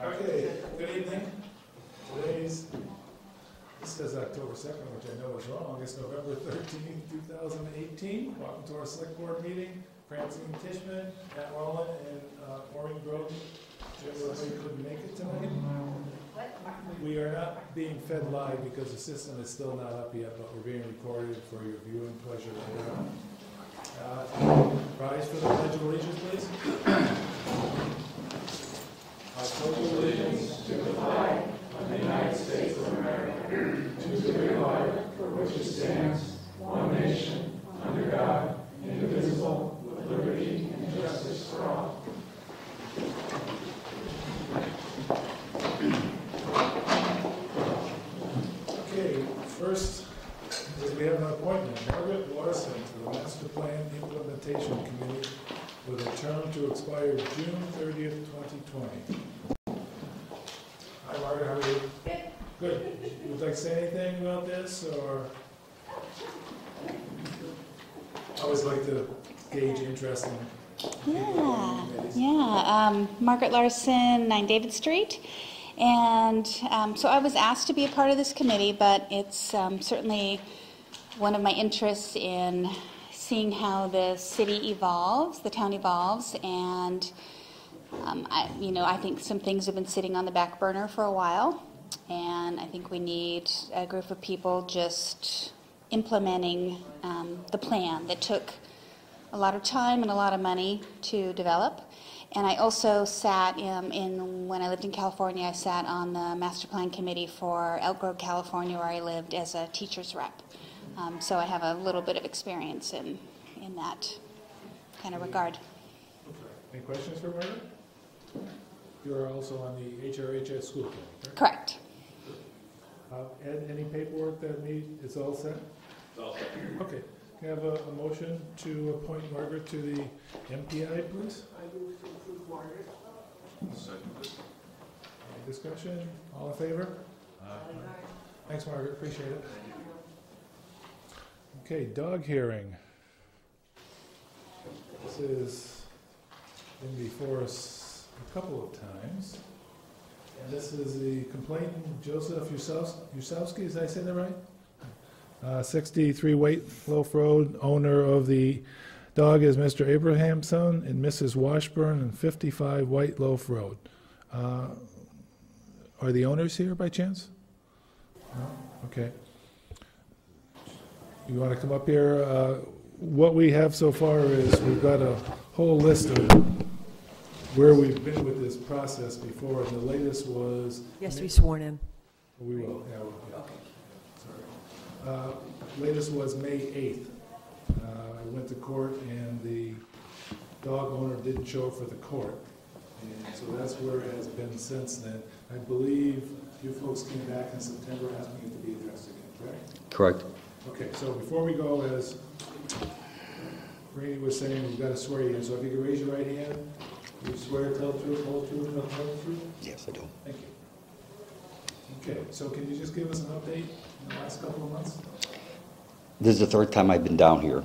Okay, good evening. This says October 2nd, which I know is wrong. It's November 13th, 2018. Welcome to our select board meeting. Francine Tishman, Matt Wallen, and Maureen Groden. Jim couldn't make it tonight. We are not being fed live because the system is still not up yet, but we're being recorded for your viewing pleasure later on. Rise for the Pledge of Allegiance, please. I pledge allegiance to the flag of the United States of America, to the republic for which it stands, one nation, under God, indivisible, with liberty and justice for all. Okay, first, we have an appointment. Margaret Larson to the Master Plan Implementation Committee with a term to expire June 30th, 2020. Hi, Margaret, how are you? Good. Good. Would you like to say anything about this, or? I always like to gauge interest in Margaret Larson, 9 David Street. And so I was asked to be a part of this committee, but it's certainly one of my interests in seeing how the city evolves, the town evolves, and I think some things have been sitting on the back burner for a while, and I think we need a group of people just implementing the plan that took a lot of time and a lot of money to develop. And I also sat when I lived in California, I sat on the master plan committee for Elk Grove, California, where I lived as a teacher's rep. So I have a little bit of experience in that kind of regard. Any questions for Margaret? You are also on the HRHS school committee, correct? Ed, any paperwork that it's all set? It's all set. Okay. Can I have a motion to appoint Margaret to the MPI, please? I move to approve Margaret. Second. Any discussion? All in favor? Aye. Thanks, Margaret. Appreciate it. Okay, dog hearing. This has been before us a couple of times. And this is the complainant, Joseph Yusowski, did I say that right? 63 White Loaf Road. Owner of the dog is Mr. Abrahamson and Mrs. Washburn, and 55 White Loaf Road. Are the owners here by chance? No? Okay. You want to come up here? What we have so far is we've got a whole list of where we've been with this process before, and the latest was... Yes, to be sworn in. We will, yeah. Sorry. Latest was May 8th. I went to court, and the dog owner didn't show up for the court. And so that's where it has been since then. I believe you folks came back in September asking it to be addressed again, correct? Correct. Okay, so before we go, as Randy was saying, we've got to swear you in. So if you could raise your right hand, you swear to tell the truth, whole truth, and nothing but the truth? Yes, I do. Thank you. Okay, so can you just give us an update in the last couple of months? This is the third time I've been down here,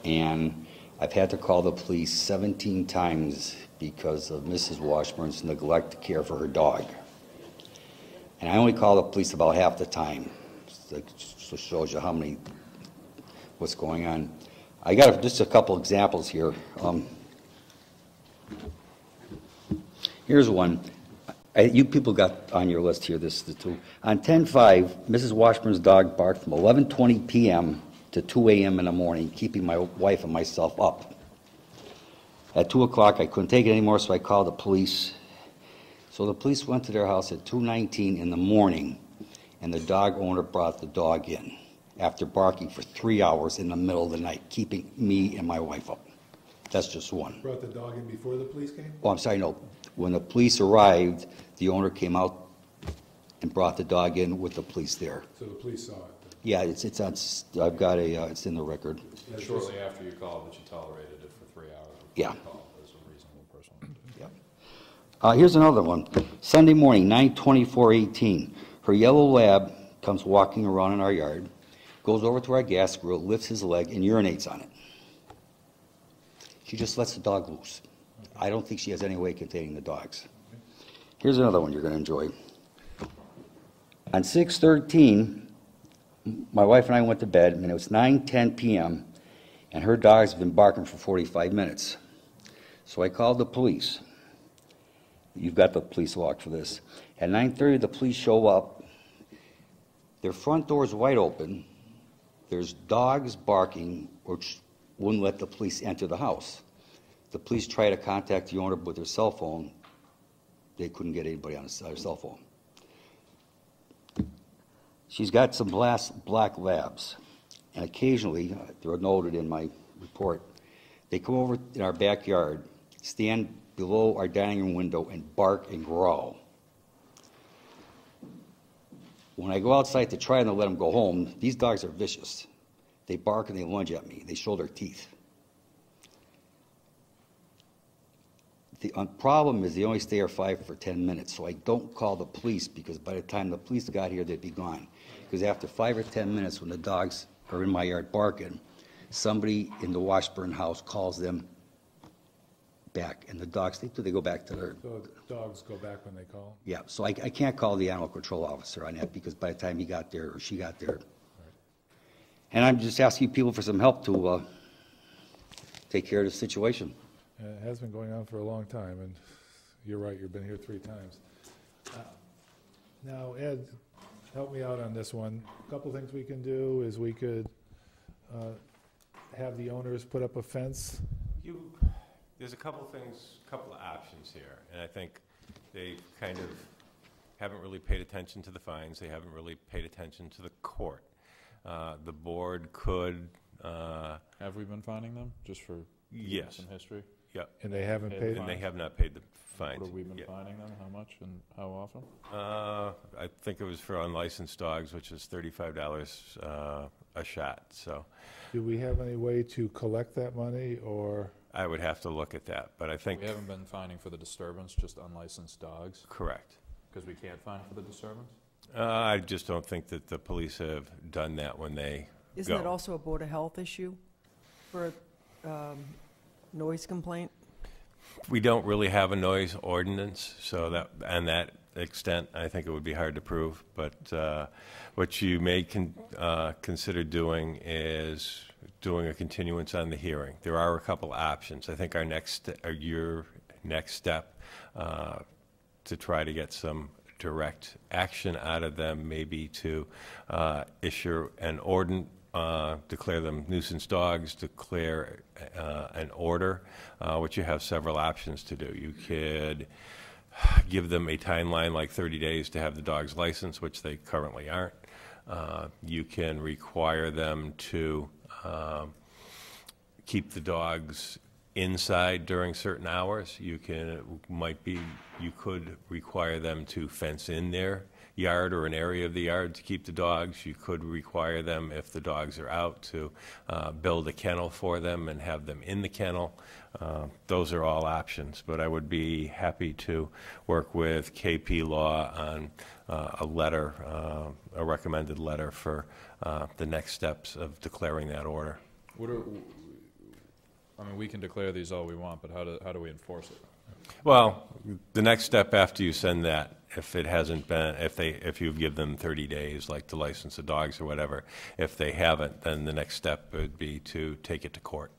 and I've had to call the police 17 times because of Mrs. Washburn's neglect to care for her dog. And I only call the police about half the time. That just shows you what's going on. I got just a couple examples here. Here's one. You people got on your list here, this is the two. On 10/5, Mrs. Washburn's dog barked from 11:20 p.m. to 2 a.m. in the morning, keeping my wife and myself up. At 2 o'clock, I couldn't take it anymore, so I called the police. So the police went to their house at 2:19 in the morning, and the dog owner brought the dog in after barking for 3 hours in the middle of the night, keeping me and my wife up. That's just one. Brought the dog in before the police came? Oh, I'm sorry, no. When the police arrived, the owner came out and brought the dog in with the police there. So the police saw it? Yeah, it's on. I've got it's in the record. Shortly after you called that you tolerated it for 3 hours. Yeah. As a reasonable person. Yeah. Here's another one. Sunday morning, 9/24/18. Her yellow lab comes walking around in our yard, goes over to our gas grill, lifts his leg, and urinates on it. She just lets the dog loose. I don't think she has any way of containing the dogs. Here's another one you're going to enjoy. On 6/13, my wife and I went to bed, and it was 9:10 p.m., and her dogs have been barking for 45 minutes. So I called the police. You've got the police log for this. At 9:30, the police show up. Their front door is wide open. There's dogs barking, which wouldn't let the police enter the house. The police try to contact the owner with their cell phone. They couldn't get anybody on their cell phone. She's got some black labs, and occasionally, they're noted in my report, they come over in our backyard, stand below our dining room window, and bark and growl. When I go outside to try and let them go home, these dogs are vicious. They bark and they lunge at me. They show their teeth. The problem is they only stay here 5 or 10 minutes, so I don't call the police because by the time the police got here, they'd be gone. Because after 5 or 10 minutes, when the dogs are in my yard barking, somebody in the Washburn house calls them back, and the dogs, they go back to their... So dogs go back when they call? Yeah, so I can't call the animal control officer on that because by the time he got there or she got there. And I'm just asking people for some help to take care of the situation. It has been going on for a long time, and you're right, you've been here 3 times. Now, Ed, help me out on this one. A couple things we can do is we could have the owners put up a fence. There's a couple of options here, and I think they kind of haven't really paid attention to the fines. They haven't really paid attention to the court. The board could... Have we been finding them, just for Yes. some history? Yeah. And they haven't paid? And they have not paid the fines. What have we been yet. finding them, how much and how often? I think it was for unlicensed dogs, which is $35 a shot, so... Do we have any way to collect that money, or? I would have to look at that, but I think... We haven't been finding for the disturbance, just unlicensed dogs, Correct. because we can't find for the disturbance? I just don't think that the police have done that when they Isn't it also a Board of Health issue for noise complaint? We don't really have a noise ordinance, so that extent, I think it would be hard to prove. But what you may consider doing is doing a continuance on the hearing. There are a couple options. I think your next step to try to get some direct action out of them may be to issue an ordinance, declare them nuisance dogs, declare an order, which you have several options to do. You could give them a timeline like 30 days to have the dogs licensed, which they currently aren't. You can require them to keep the dogs inside during certain hours. You could require them to fence in their yard or an area of the yard to keep the dogs. You could require them, if the dogs are out, to build a kennel for them and have them in the kennel. Those are all options, but I would be happy to work with KP Law on a letter, a recommended letter for the next steps of declaring that order. I mean, we can declare these all we want, but how do we enforce it? Well, the next step after you send that, if it hasn't been, if you give them 30 days, like to license the dogs or whatever, if they haven't, then the next step would be to take it to court.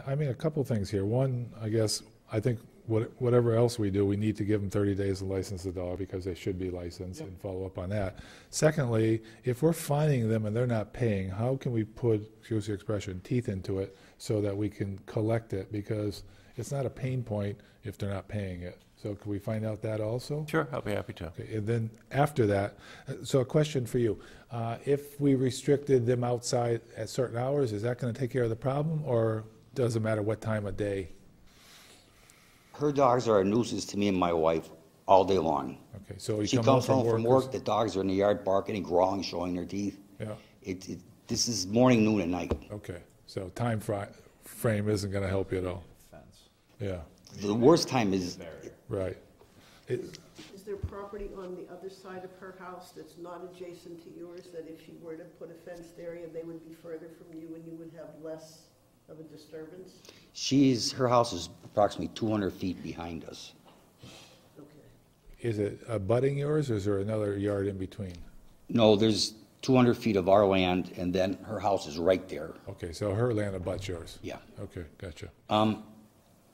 I mean, a couple things here. One, I think whatever else we do, we need to give them 30 days to license the dog because they should be licensed and follow up on that. Secondly, if we're fining them and they're not paying, how can we put, excuse the expression, teeth into it so that we can collect it? Because it's not a pain point if they're not paying it. So can we find out that also? Sure, I'll be happy to. Okay, and then after that, so a question for you. If we restricted them outside at certain hours, is that going to take care of the problem, or does it matter what time of day? Her dogs are a nuisance to me and my wife all day long. Okay, so you She come comes home from work. work, the dogs are in the yard barking and growling, showing their teeth. Yeah, This is morning, noon, and night. okay. So time frame isn't going to help you at all. Fence. Yeah, The worst time is, right. Is there property on the other side of her house that's not adjacent to yours, that if she were to put a fenced area, they would be further from you and you would have less of a disturbance? her house is approximately 200 feet behind us. Okay. is it abutting yours, or is there another yard in between? No, there's 200 feet of our land, and then her house is right there. Okay, so her land abuts yours? Yeah. Okay, gotcha.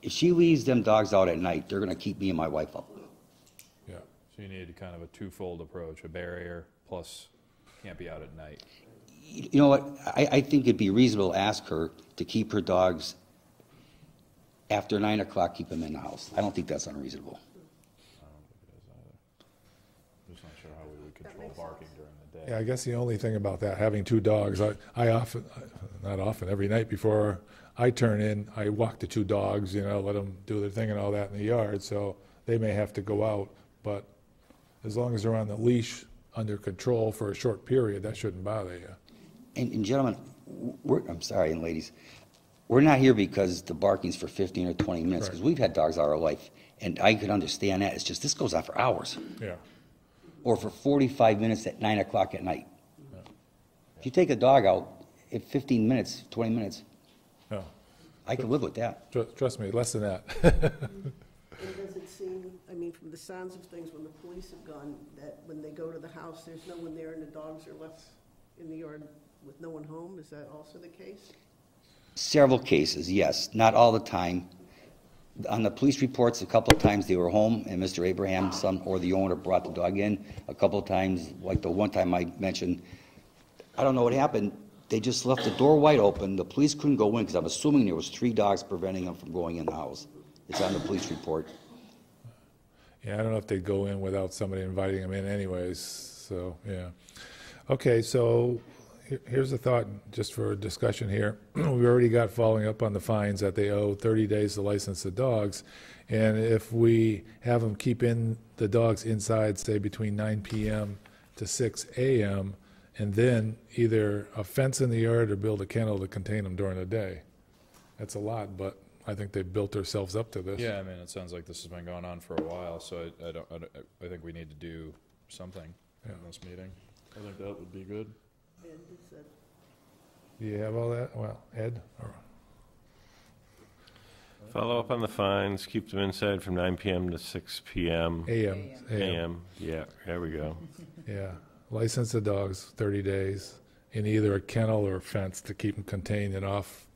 If she leaves them dogs out at night, they're gonna keep me and my wife up. Yeah. So you need kind of a twofold approach, a barrier plus can't be out at night. You know what, I think it'd be reasonable to ask her to keep her dogs after 9 o'clock, keep them in the house. I don't think that's unreasonable. I don't think it is either. I'm just not sure how we would control barking during the day. Yeah, I guess the only thing about that, having two dogs, I often, not often, every night before I turn in, I walk the two dogs, you know, let them do their thing and all that in the yard, so they may have to go out, but as long as they're on the leash, under control for a short period, that shouldn't bother you. And gentlemen, I'm sorry, and ladies, we're not here because the barking's for 15 or 20 minutes, because Right. we've had dogs all our life, and I could understand that. It's just this goes on for hours, Yeah. or for 45 minutes at 9 o'clock at night. If you take a dog out at 15 minutes, 20 minutes, No, I could live with that. trust me, less than that. And does it seem, I mean, from the sounds of things, when the police have gone, that when they go to the house, there's no one there and the dogs are left in the yard with no one home? Is that also the case? Several cases, yes, not all the time. On the police reports, a couple of times they were home, and Mr. Abraham, son, or the owner brought the dog in. A couple of times, like the one time I mentioned, I don't know what happened. They just left the door wide open. The police couldn't go in because I'm assuming there was 3 dogs preventing them from going in the house. It's on the police report. Yeah, I don't know if they'd go in without somebody inviting them in anyways, so, yeah. Okay, so here's a thought, just for discussion here. We already got following up on the fines that they owe 30 days to license the dogs. And if we have them keep in the dogs inside, say between 9 p.m. to 6 a.m., and then either a fence in the yard or build a kennel to contain them during the day. That's a lot, but I think they've built themselves up to this. Yeah, I mean, it sounds like this has been going on for a while, so I think we need to do something in this meeting. I think that would be good. And is that, Do you have all that? Well, Ed? Or- Follow up on the fines, keep them inside from 9 p.m. to 6 p.m. AM. a.m. Yeah, there we go. Yeah. License the dogs 30 days in either a kennel or a fence to keep them contained and off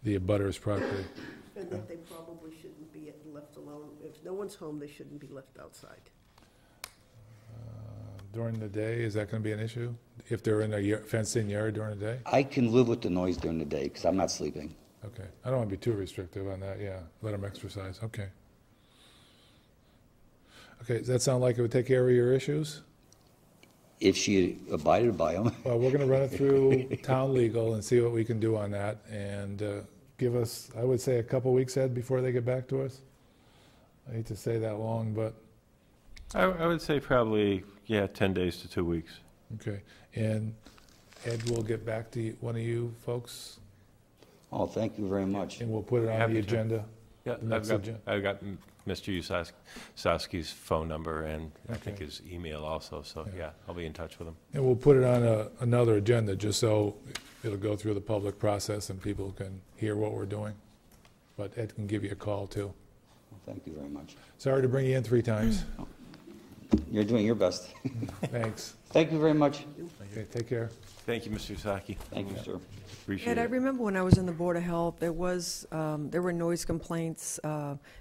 the abutter's property. and that they probably shouldn't be left alone. If no one's home, they shouldn't be left outside. During the day, is that going to be an issue? If they're in a fenced-in yard during the day? I can live with the noise during the day because I'm not sleeping. Okay. I don't want to be too restrictive on that, yeah. Let them exercise, okay. Okay, does that sound like it would take care of your issues? If she abided by them. Well, we're going to run it through town legal and see what we can do on that, and give us, I would say, a couple weeks, Ed, before they get back to us. I hate to say that long, but, I would say probably, 10 days to 2 weeks. okay. And Ed will get back to one of you folks, Oh, thank you very much. and we'll put it on Happy the to. agenda. Yeah, The next agenda. I've got Mr. Usowski's phone number and I think Okay. his email also, so Yeah. I'll be in touch with him. And we'll put it on another agenda, just so it'll go through the public process and people can hear what we're doing. But Ed can give you a call, too. Well, thank you very much. Sorry to bring you in 3 times. You're doing your best. Thanks. Thank you very much. Okay, take care. Thank you, Mr. Usowski. Thank you, sir. Appreciate Ed, I it. remember when I was in the Board of Health, there were noise complaints,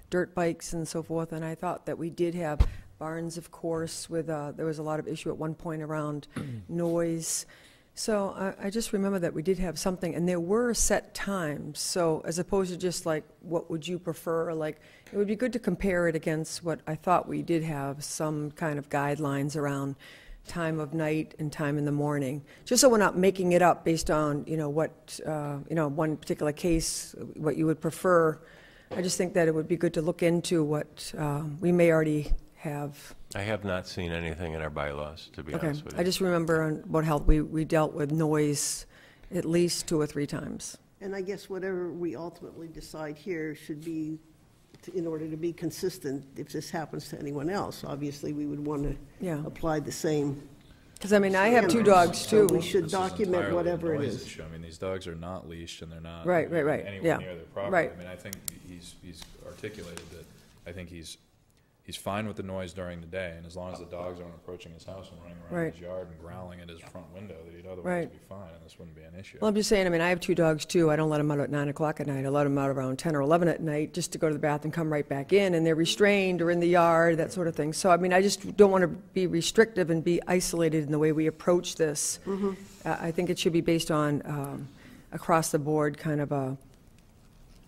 dirt bikes and so forth, and I thought that we did have barns, of course, with, there was a lot of issue at one point around noise. So I just remember that we did have something, and there were set times, so as opposed to just like, what would you prefer? Like, it would be good to compare it against what I thought we did have, some kind of guidelines around time of night and time in the morning, just so we're not making it up based on, what, one particular case, what you would prefer. I just think that it would be good to look into what we may already have. I have not seen anything in our bylaws, to be Okay, honest with you. I just remember on Board of Health, we dealt with noise at least 2 or 3 times. And I guess whatever we ultimately decide here should be, in order to be consistent, if this happens to anyone else, obviously, we would want to Yeah, apply the same. because I mean, I have 2 standards. dogs So too. we should This is document entirely a whatever it noise is. issue. I mean, these dogs are not leashed and they're not Right, anywhere yeah. near their property. Right. I mean, I think he's articulated that. I think he's he's fine with the noise during the day, and as long as the dogs aren't approaching his house and running around Right. his yard and growling at his front window, that he'd otherwise Right. be fine, and this wouldn't be an issue. Well, I'm just saying, I mean, I have 2 dogs too. I don't let them out at 9 o'clock at night. I let them out around 10 or 11 at night just to go to the bath and come right back in, and they're restrained or in the yard, that sort of thing. So, I mean, I just don't want to be restrictive and be isolated in the way we approach this. I think it should be based on across the board kind of a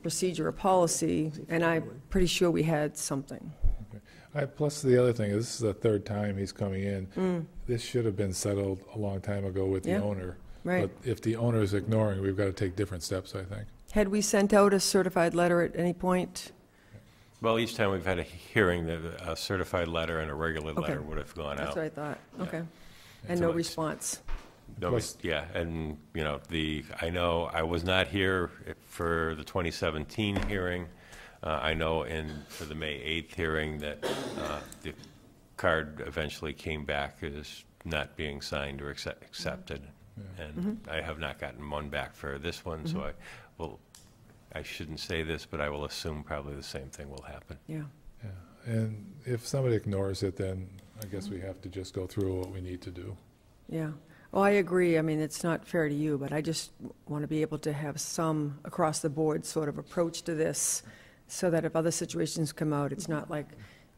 procedure, a policy, and I'm pretty sure we had something. Plus, the other thing is, this is the 3rd time he's coming in. This should have been settled a long time ago with the Yeah. owner. Right. But if the owner is ignoring, we've got to take different steps, I think. Had we sent out a certified letter at any point? Well, each time we've had a hearing, a certified letter and a regular Okay. letter would have gone That's out. what I thought. Yeah. Okay. So And no it's- response. No, Plus- yeah, and, you know, I know I was not here for the 2017 hearing. I know for the May 8th hearing that the card eventually came back as not being signed or accepted. And I have not gotten one back for this one, so I shouldn't say this, but I will assume probably the same thing will happen. Yeah. Yeah. And if somebody ignores it, then I guess we have to just go through what we need to do. Yeah. Well, I agree. I mean, it's not fair to you, but I just want to be able to have some across-the-board sort of approach to this so that if other situations come out, it's not like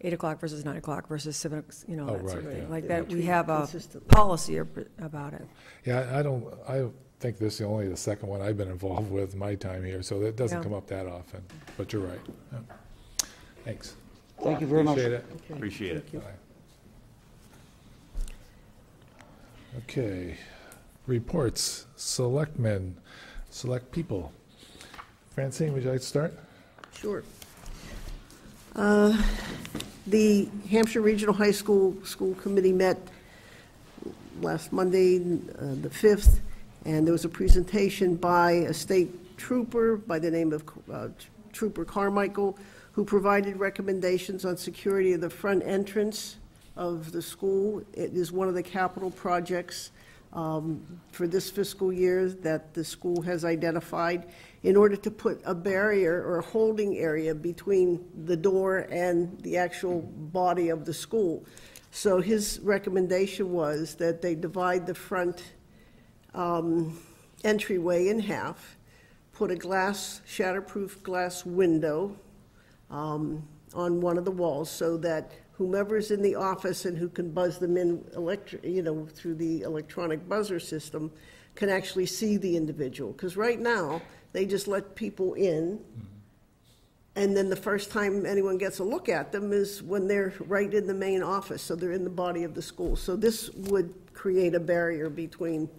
8 o'clock versus 9 o'clock versus 7, you know, Oh, that sort of right, thing. yeah. Like Yeah, that, we treat have it a consistently. policy about it. Yeah, I think this is only the 2nd one I've been involved with in my time here, so it doesn't Yeah. come up that often. But you're right. Yeah. Thanks. Thank you very much. Appreciate it. Okay. Appreciate it. Thank you. Bye. Okay, reports, selectmen, select people. Francine, would you like to start? Sure. The Hampshire Regional High School School Committee met last Monday, the 5th, and there was a presentation by a state trooper by the name of Trooper Carmichael, who provided recommendations on security of the front entrance of the school. It is one of the capital projects for this fiscal year that the school has identified in order to put a barrier or a holding area between the door and the actual body of the school. So his recommendation was that they divide the front entryway in half, put a shatterproof glass window on one of the walls so that whomever's in the office and who can buzz them in through the electronic buzzer system can actually see the individual. Because right now, they just let people in, and then the first time anyone gets a look at them is when they're right in the main office, so they're in the body of the school. So this would create a barrier between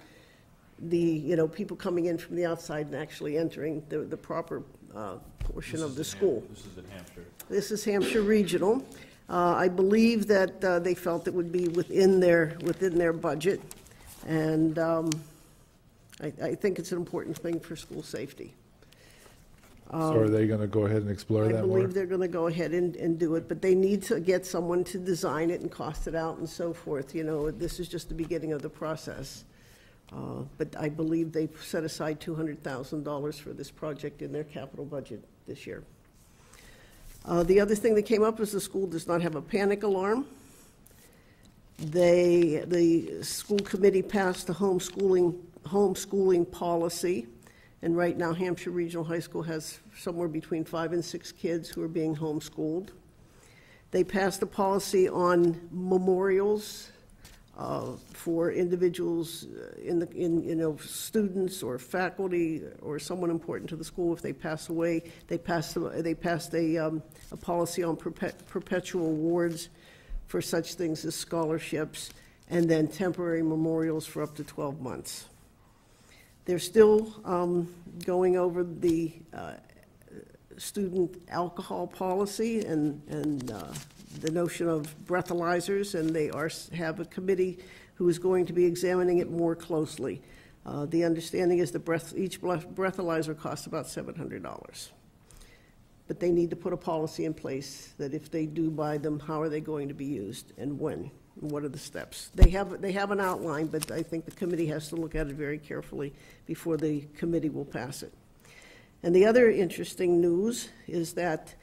the, people coming in from the outside and actually entering the proper portion of the school. This is in Hampshire. This is Hampshire Regional. I believe that they felt it would be within their budget, and I think it's an important thing for school safety. So are they going to go ahead and explore I that more? believe they're going to go ahead and do it, but they need to get someone to design it and cost it out and so forth. This is just the beginning of the process. But I believe they've set aside $200,000 for this project in their capital budget this year. The other thing that came up is the school does not have a panic alarm. The school committee passed the homeschooling policy, and right now Hampshire Regional High School has somewhere between 5 and 6 kids who are being homeschooled. They passed a policy on memorials for individuals students or faculty or someone important to the school. If they pass away, they passed a policy on perpetual awards for such things as scholarships, and then temporary memorials for up to 12 months. They're still going over the student alcohol policy and the notion of breathalyzers, and they have a committee who is going to be examining it more closely. The understanding is each breathalyzer costs about $700. But they need to put a policy in place that if they do buy them, how are they going to be used and when? And what are the steps? They have an outline, but I think the committee has to look at it very carefully before the committee will pass it. And the other interesting news is that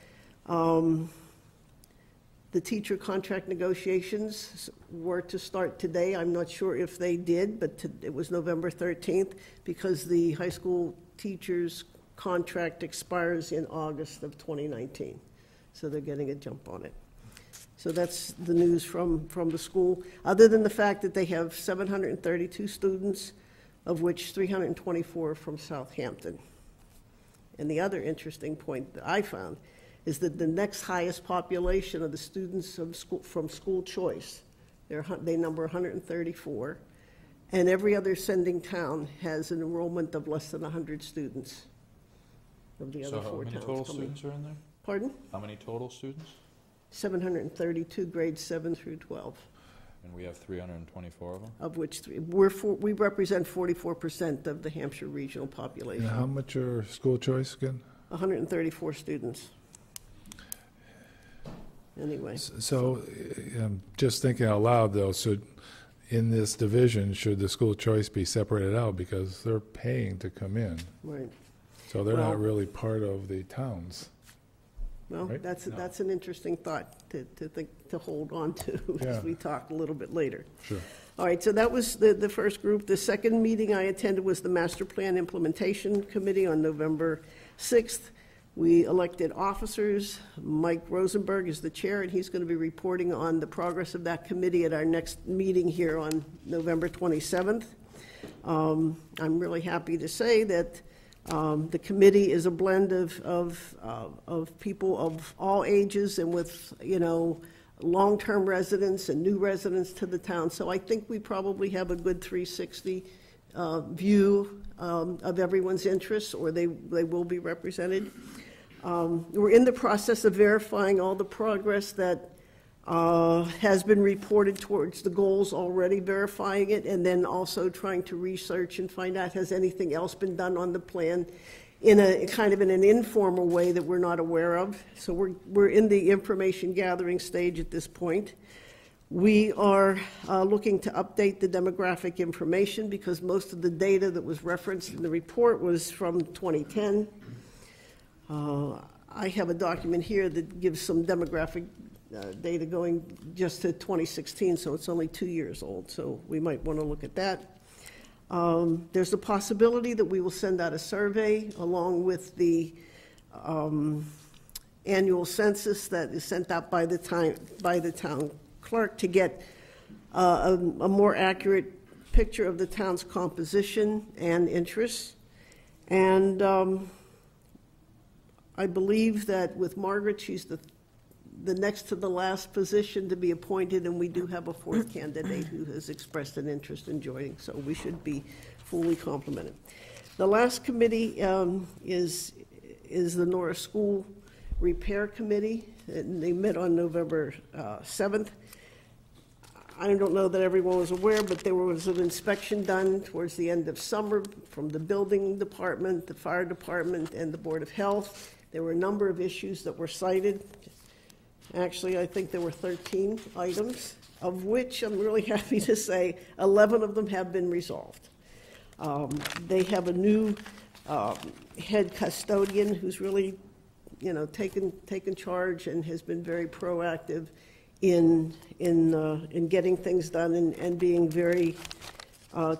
The teacher contract negotiations were to start today. I'm not sure if they did, but it was November 13th because the high school teachers' contract expires in August of 2019. So they're getting a jump on it. So that's the news from the school, other than the fact that they have 732 students, of which 324 from Southampton. And the other interesting point that I found is that the next highest population of the students of from school choice, they number 134, and every other sending town has an enrollment of less than 100 students of the other four towns. So how many total students are in there? Pardon? How many total students? 732, grades 7 through 12. And we have 324 of them? Of which we represent 44% of the Hampshire regional population. And how much are school choice again? 134 students. Anyway. So, just thinking out loud though, so in this division, should the school choice be separated out because they're paying to come in? Right. So they're Well- not really part of the towns. Well, Right? that's an interesting thought to hold on to Yeah. as we talk a little bit later. Sure. All right, so that was the first group. The second meeting I attended was the Master Plan Implementation Committee on November 6th. We elected officers. Mike Rosenberg is the chair, and he's going to be reporting on the progress of that committee at our next meeting here on November 27th. I'm really happy to say that the committee is a blend of people of all ages and with, long-term residents and new residents to the town. So I think we probably have a good 360 view of everyone's interests, or they will be represented. We're in the process of verifying all the progress that has been reported towards the goals already, verifying it, and then also trying to research and find out has anything else been done on the plan in a kind of in an informal way that we're not aware of. So we're in the information gathering stage at this point. We are looking to update the demographic information because most of the data that was referenced in the report was from 2010. I have a document here that gives some demographic data going just to 2016, so it's only 2 years old, so we might want to look at that. There's a possibility that we will send out a survey along with the annual census that is sent out by the town clerk to get a more accurate picture of the town's composition and interests. And I believe that with Margaret, she's the next to the last position to be appointed, and we do have a fourth candidate who has expressed an interest in joining, so we should be fully complemented. The last committee is the Norris School Repair Committee, and they met on November 7th. I don't know that everyone was aware, but there was an inspection done towards the end of summer from the building department, the fire department, and the Board of Health. There were a number of issues that were cited. Actually, I think there were 13 items, of which I'm really happy to say 11 of them have been resolved. They have a new head custodian who's really, taken charge and has been very proactive in getting things done and being very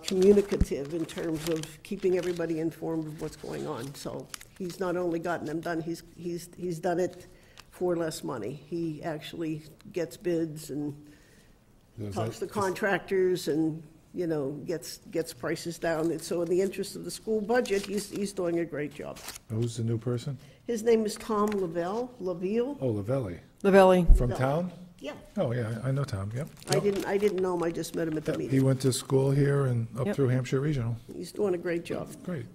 communicative in terms of keeping everybody informed of what's going on. So he's not only gotten them done, he's done it for less money. He actually gets bids and talks to contractors and, gets prices down. And so in the interest of the school budget, he's doing a great job. Who's the new person? His name is Tom LaVille. Oh, Lavelli. Lavelli. From town? Yeah. Oh, yeah, I know Tom, yep. I didn't know him, I just met him at the He meeting. went to school here and up Yep. through Hampshire Regional. He's doing a great job. Great,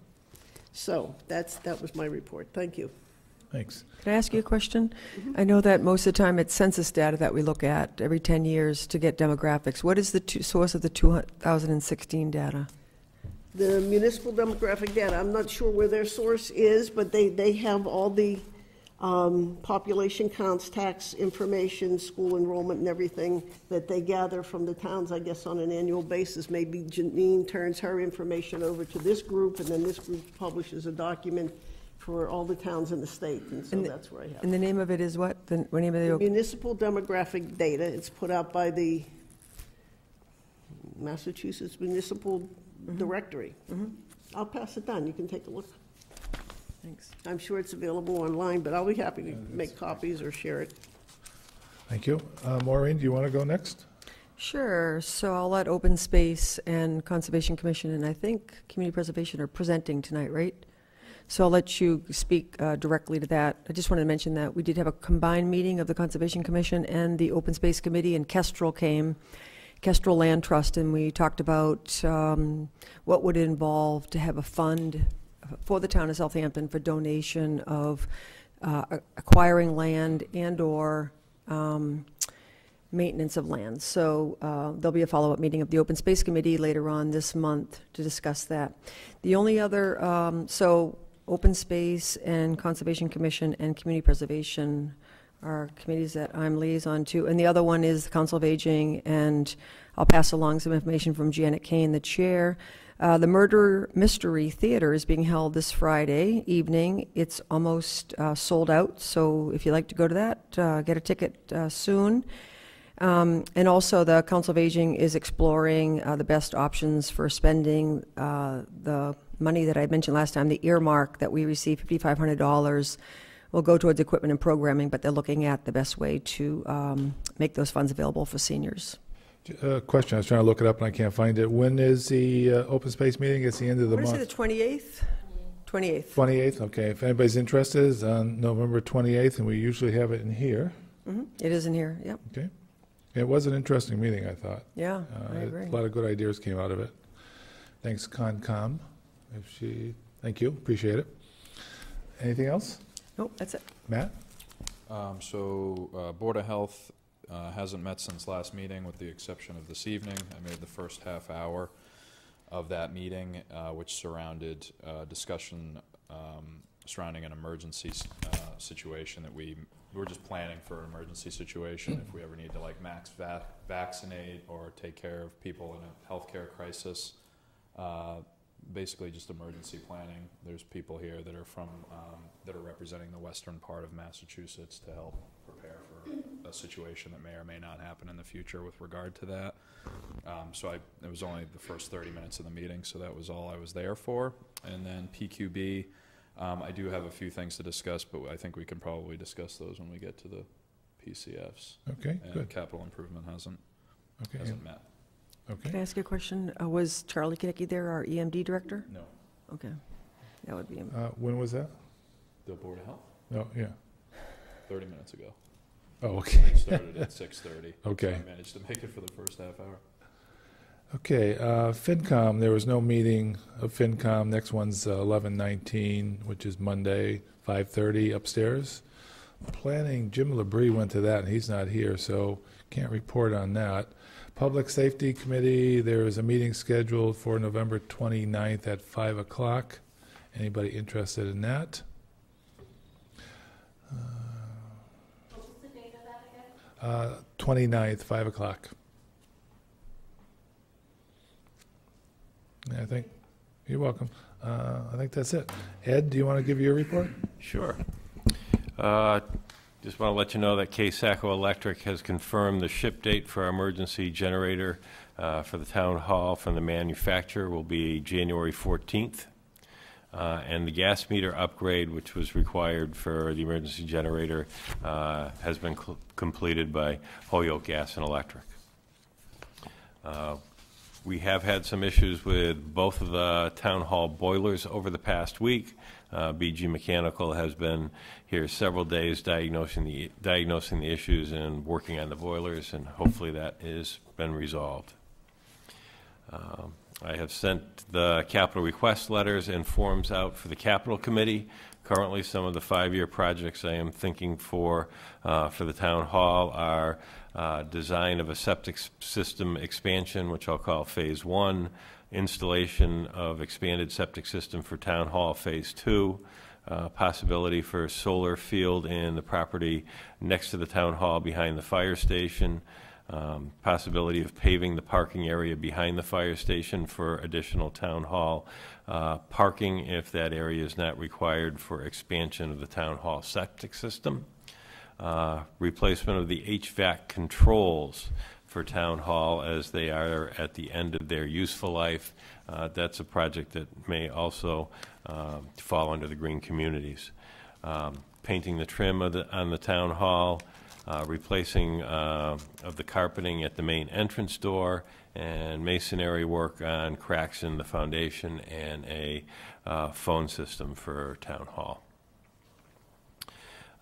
So that was my report. Thank you. thanks. Can I ask you a question? I know that most of the time it's census data that we look at every 10 years to get demographics. What is the source of the 2016 data? The municipal demographic data, I'm not sure where their source is, but they have all the population counts, tax information, school enrollment and everything that they gather from the towns, I guess, on an annual basis. Maybe Janine turns her information over to this group, and then this group publishes a document for all the towns in the state, and so that's where I have And the name of it is what? The name of the... Municipal demographic data. It's put out by the Massachusetts Municipal Directory. I'll pass it down. You can take a look. Thanks. I'm sure it's available online, but I'll be happy to make copies or share it. Thank you. Maureen, do you want to go next? Sure. So I'll let Open Space and Conservation Commission, and I think Community Preservation are presenting tonight, right? So I'll let you speak directly to that. I just wanted to mention that we did have a combined meeting of the Conservation Commission and the Open Space Committee, and Kestrel came, Kestrel Land Trust, and we talked about what would it involve to have a fund for the town of Southampton for donation of acquiring land and/or maintenance of land. So there'll be a follow-up meeting of the Open Space Committee later on this month to discuss that. The only other, so Open Space and Conservation Commission and Community Preservation are committees that I'm liaison to, and the other one is the Council of Aging, and I'll pass along some information from Janet Kane, the chair. The Murder Mystery Theater is being held this Friday evening. It's almost sold out, so if you'd like to go to that, get a ticket soon. And also the Council of Aging is exploring the best options for spending the money that I mentioned last time, the earmark that we received, $5,500, will go towards equipment and programming, but they're looking at the best way to make those funds available for seniors. Question, I was trying to look it up and I can't find it. When is the open space meeting? It's the end of the What month. is it, the 28th? 28th. 28th, okay. If anybody's interested, it's on November 28th, and we usually have it in here. It is in here, yep. Okay. It was an interesting meeting, I thought. Yeah, I agree. A lot of good ideas came out of it. Thanks, Concom. Thank you, appreciate it. Anything else? Nope, that's it. Matt? Board of Health hasn't met since last meeting, with the exception of this evening. I made the first half hour of that meeting, which surrounded discussion surrounding an emergency situation that we were just planning for an emergency situation if we ever need to max vaccinate or take care of people in a healthcare crisis. Basically just emergency planning. There's people here that are from that are representing the western part of Massachusetts to help prepare for a situation that may or may not happen in the future with regard to that. It was only the first 30 minutes of the meeting, so that was all I was there for. And then PQB, I do have a few things to discuss, but I think we can probably discuss those when we get to the PCFs. Okay, and good. Capital improvement hasn't met. Okay. Can I ask you a question? Was Charlie Kinnicky there, our EMD director? No. Okay, that would be him. When was that? The Board of Health? Oh, yeah. 30 minutes ago. Oh, okay. We started at 6:30. Okay. So I managed to make it for the first half hour. Okay, FinCom, there was no meeting of FinCom. Next one's 11/19, which is Monday, 5:30 upstairs. Planning, Jim Labrie went to that, and he's not here, so can't report on that. Public Safety Committee, there is a meeting scheduled for November 29th at 5 o'clock. Anybody interested in that? What was the date of that again? 29th, 5 o'clock. I think, you're welcome. I think that's it. Ed, do you want to give your report? Sure. Just want to let you know that K-Saco Electric has confirmed the ship date for our emergency generator for the town hall from the manufacturer will be January 14th. And the gas meter upgrade, which was required for the emergency generator, has been completed by Holyoke Gas and Electric. We have had some issues with both of the town hall boilers over the past week. BG Mechanical has been here several days diagnosing the issues and working on the boilers, and hopefully that has been resolved. I have sent the capital request letters and forms out for the capital committee. Currently, some of the 5-year projects I am thinking for the town hall are design of a septic system expansion, which I'll call Phase 1, installation of expanded septic system for town hall Phase 2, possibility for solar field in the property next to the town hall behind the fire station, Possibility of paving the parking area behind the fire station for additional town hall parking if that area is not required for expansion of the town hall septic system. Replacement of the HVAC controls for town hall as they are at the end of their useful life. That's a project that may also fall under the green communities. Painting the trim on the town hall, replacing of the carpeting at the main entrance door, and masonry work on cracks in the foundation and a phone system for town hall.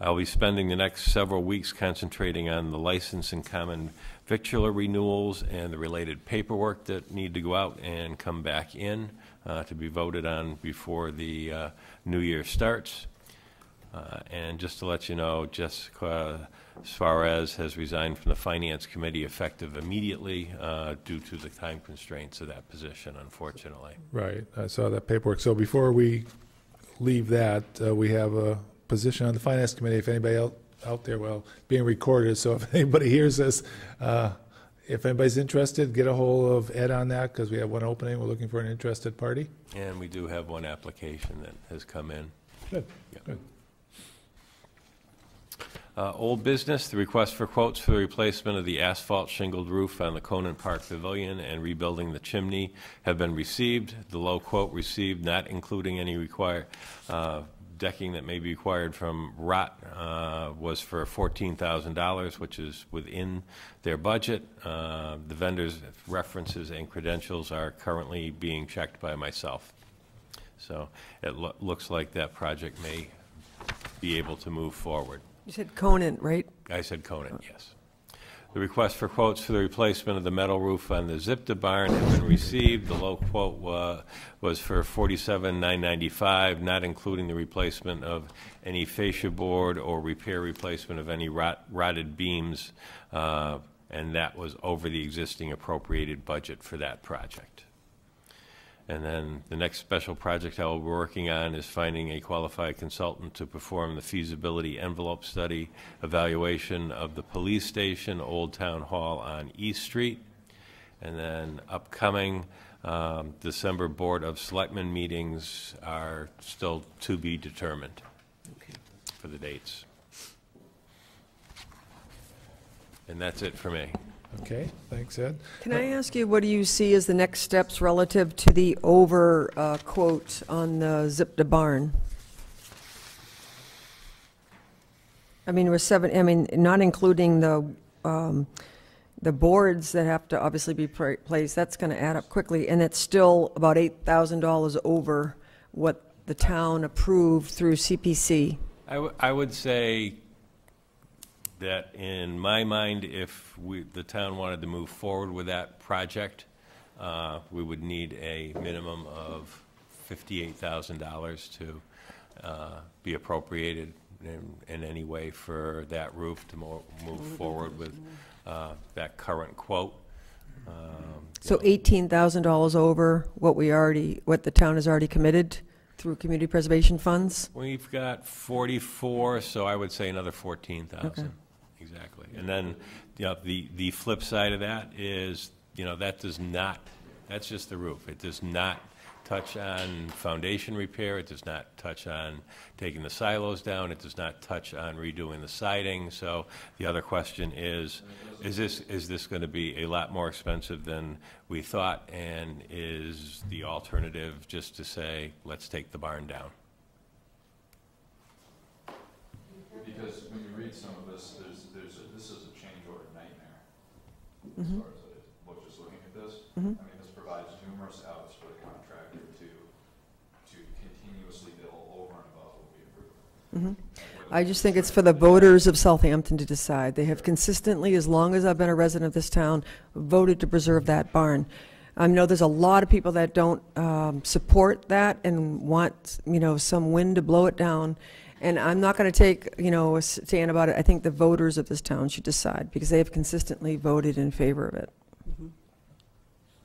I'll be spending the next several weeks concentrating on the license and common victular renewals and the related paperwork that need to go out and come back in to be voted on before the new year starts. And just to let you know, Jessica Suarez has resigned from the Finance Committee effective immediately due to the time constraints of that position, unfortunately. Right, I saw that paperwork. So before we leave that, we have a position on the Finance Committee, if anybody out there, well, being recorded, so if anybody hears this, if anybody's interested, get a hold of Ed on that, because we have one opening. We're looking for an interested party. And we do have one application that has come in. Good, Yep. good. Old business, the request for quotes for the replacement of the asphalt shingled roof on the Conant Park Pavilion and rebuilding the chimney have been received. The low quote received, not including any decking that may be required from ROT, was for $14,000, which is within their budget. The vendor's references and credentials are currently being checked by myself. So it looks like that project may be able to move forward. You said Conant, right? I said Conant, yes. The request for quotes for the replacement of the metal roof on the Zipta barn have been received. The low quote was for $47,995, not including the replacement of any fascia board or replacement of any rotted beams, and that was over the existing appropriated budget for that project. And then the next special project I will be working on is finding a qualified consultant to perform the feasibility envelope study evaluation of the police station, Old Town Hall on East Street. And then upcoming December Board of Selectmen meetings are still to be determined for the dates. And that's it for me. Okay, thanks, Ed. Can I ask you, what do you see as the next steps relative to the over quote on the Zipta barn? I mean, not including the boards that have to obviously be placed, that's going to add up quickly, and it's still about $8,000 over what the town approved through CPC. I would say that in my mind, if the town wanted to move forward with that project, we would need a minimum of $58,000 to be appropriated in any way for that roof to move forward with that current quote. So $18,000 over what the town has already committed through community preservation funds? We've got 44, so I would say another 14,000. Okay. Exactly. And then, the flip side of that is, that's just the roof. It does not touch on foundation repair. It does not touch on taking the silos down. It does not touch on redoing the siding. So the other question is this going to be a lot more expensive than we thought? And is the alternative just to say, let's take the barn down? Because when you read some of this, this is a change order nightmare. As far as it looks, just looking at this, I mean, this provides numerous outs for the contractor to continuously bill over and above what we approve. I just think it's for the voters of Southampton to decide. They have consistently, as long as I've been a resident of this town, voted to preserve that barn. I know there's a lot of people that don't support that and want, some wind to blow it down. And I'm not going to take, a stand about it. I think the voters of this town should decide, because they have consistently voted in favor of it.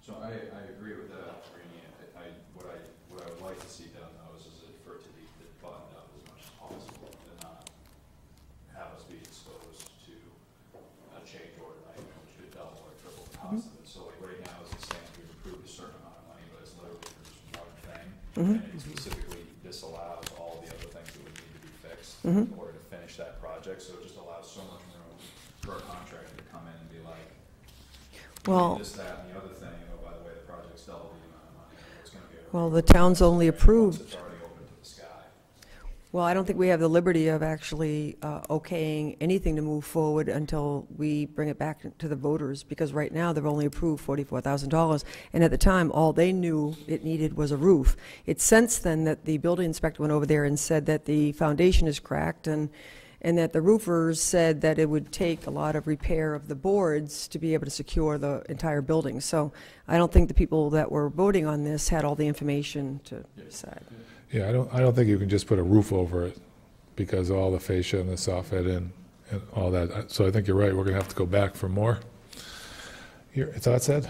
So I agree with that, Rainey. What I would like to see done, though, is for it to be buttoned up as much as possible and not have us be exposed to a change order nightmare, which could And it specifically disallows all the other things that would need to be fixed in order to finish that project, so it just allows so much room for a contractor to come in and be like, Well, this, that, and the other thing, and oh, by the way, the project's double the amount of money, it's gonna be. well, the town's only approved. It's already open to the sky. Well, I don't think we have the liberty of actually okaying anything to move forward until we bring it back to the voters, because right now they've only approved $44,000, and at the time, all they knew it needed was a roof. It's since then that the building inspector went over there and said that the foundation is cracked, and that the roofers said that it would take a lot of repair of the boards to be able to secure the entire building. So I don't think the people that were voting on this had all the information to decide. Yeah, I don't think you can just put a roof over it because of all the fascia and the soffit and all that. So I think you're right, we're gonna have to go back for more. Your thoughts, Ed?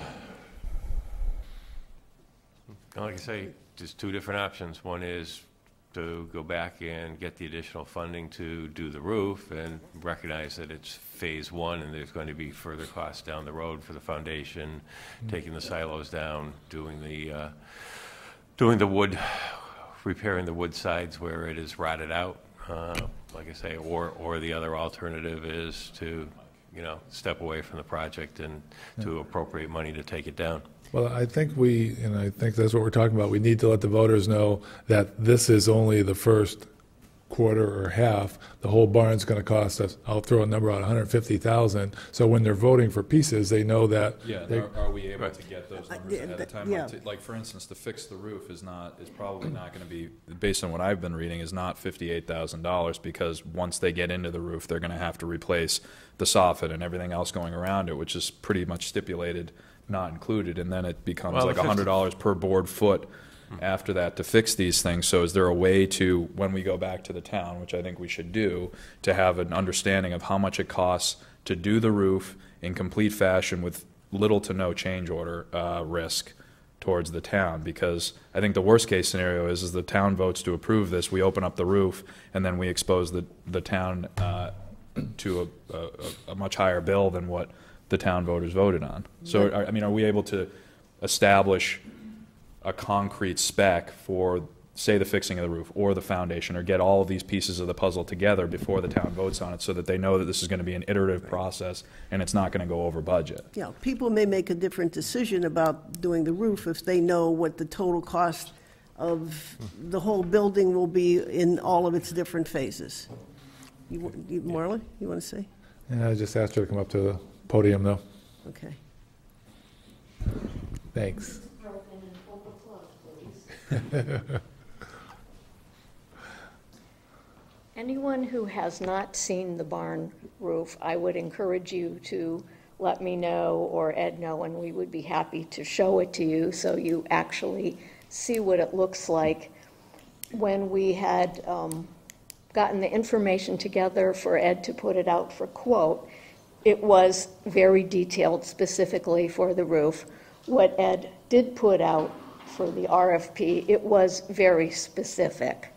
Like I say, just two different options. One is to go back and get the additional funding to do the roof and recognize that it's phase one and there's going to be further costs down the road for the foundation, taking the silos down, doing the wood, repairing the wood sides where it is rotted out, like I say, or the other alternative is to, step away from the project and to appropriate money to take it down. Well, I think I think that's what we're talking about. We need to let the voters know that this is only the first quarter or half. The whole barn's going to cost us, I'll throw a number out, $150,000. So when they're voting for pieces, they know that. Yeah, are we able to get those numbers ahead of time? yeah. Like, for instance, to fix the roof is probably not going to be, based on what I've been reading, is not $58,000, because once they get into the roof, they're going to have to replace the soffit and everything else going around it, which is pretty much stipulated, not included, and then it becomes like $100 per board foot after that to fix these things. So is there a way to, when we go back to the town, which I think we should do, to have an understanding of how much it costs to do the roof in complete fashion with little to no change order risk towards the town? Because I think the worst case scenario is the town votes to approve this, we open up the roof, and then we expose the town to a much higher bill than what the town voters voted on. So, are we able to establish a concrete spec for, say, the fixing of the roof or the foundation, or get all of these pieces of the puzzle together before the town votes on it, so that they know that this is going to be an iterative process and it's not going to go over budget? Yeah, people may make a different decision about doing the roof if they know what the total cost of the whole building will be in all of its different phases. Marla, you want to say? Yeah, I just asked her to come up to the podium, though. Okay. Thanks. Anyone who has not seen the barn roof, I would encourage you to let me know or Ed know, and we would be happy to show it to you so you actually see what it looks like. When we had gotten the information together for Ed to put it out for quote, it was very detailed specifically for the roof. What Ed did put out for the RFP, it was very specific.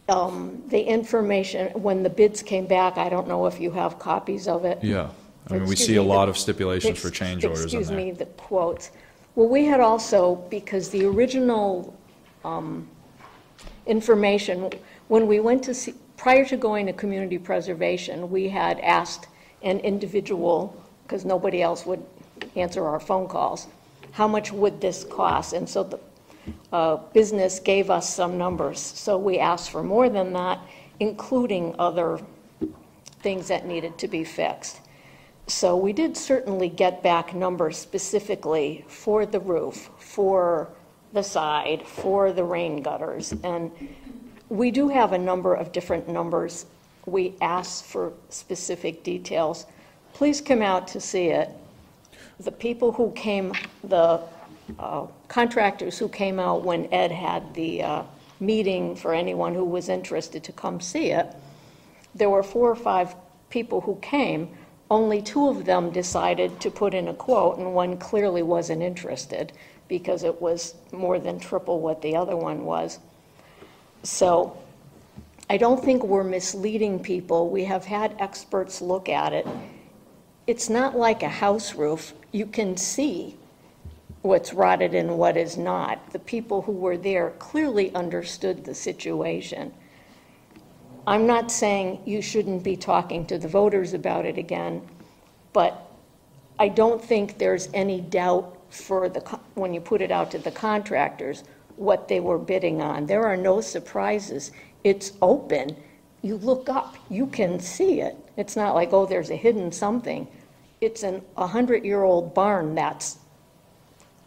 The information, when the bids came back, I don't know if you have copies of it. Yeah, we see a lot of stipulations for change orders in there. Excuse me, the quotes. Well, we had also, because the original information, when we went to see, prior to going to community preservation, we had asked an individual, because nobody else would answer our phone calls, how much would this cost? And so the business gave us some numbers. So we asked for more than that, including other things that needed to be fixed. So we did certainly get back numbers specifically for the roof, for the side, for the rain gutters. And we do have a number of different numbers. We asked for specific details. Please come out to see it. The people who came, the contractors who came out when Ed had the meeting for anyone who was interested to come see it, there were 4 or 5 people who came. Only 2 of them decided to put in a quote, and one clearly wasn't interested because it was more than triple what the other one was. So I don't think we're misleading people. We have had experts look at it. It's not like a house roof. You can see what's rotted and what is not. The people who were there clearly understood the situation. I'm not saying you shouldn't be talking to the voters about it again, but I don't think there's any doubt for when you put it out to the contractors what they were bidding on. There are no surprises. It's open. You look up, you can see it. It's not like, oh, there's a hidden something. It's a 100-year-old barn that's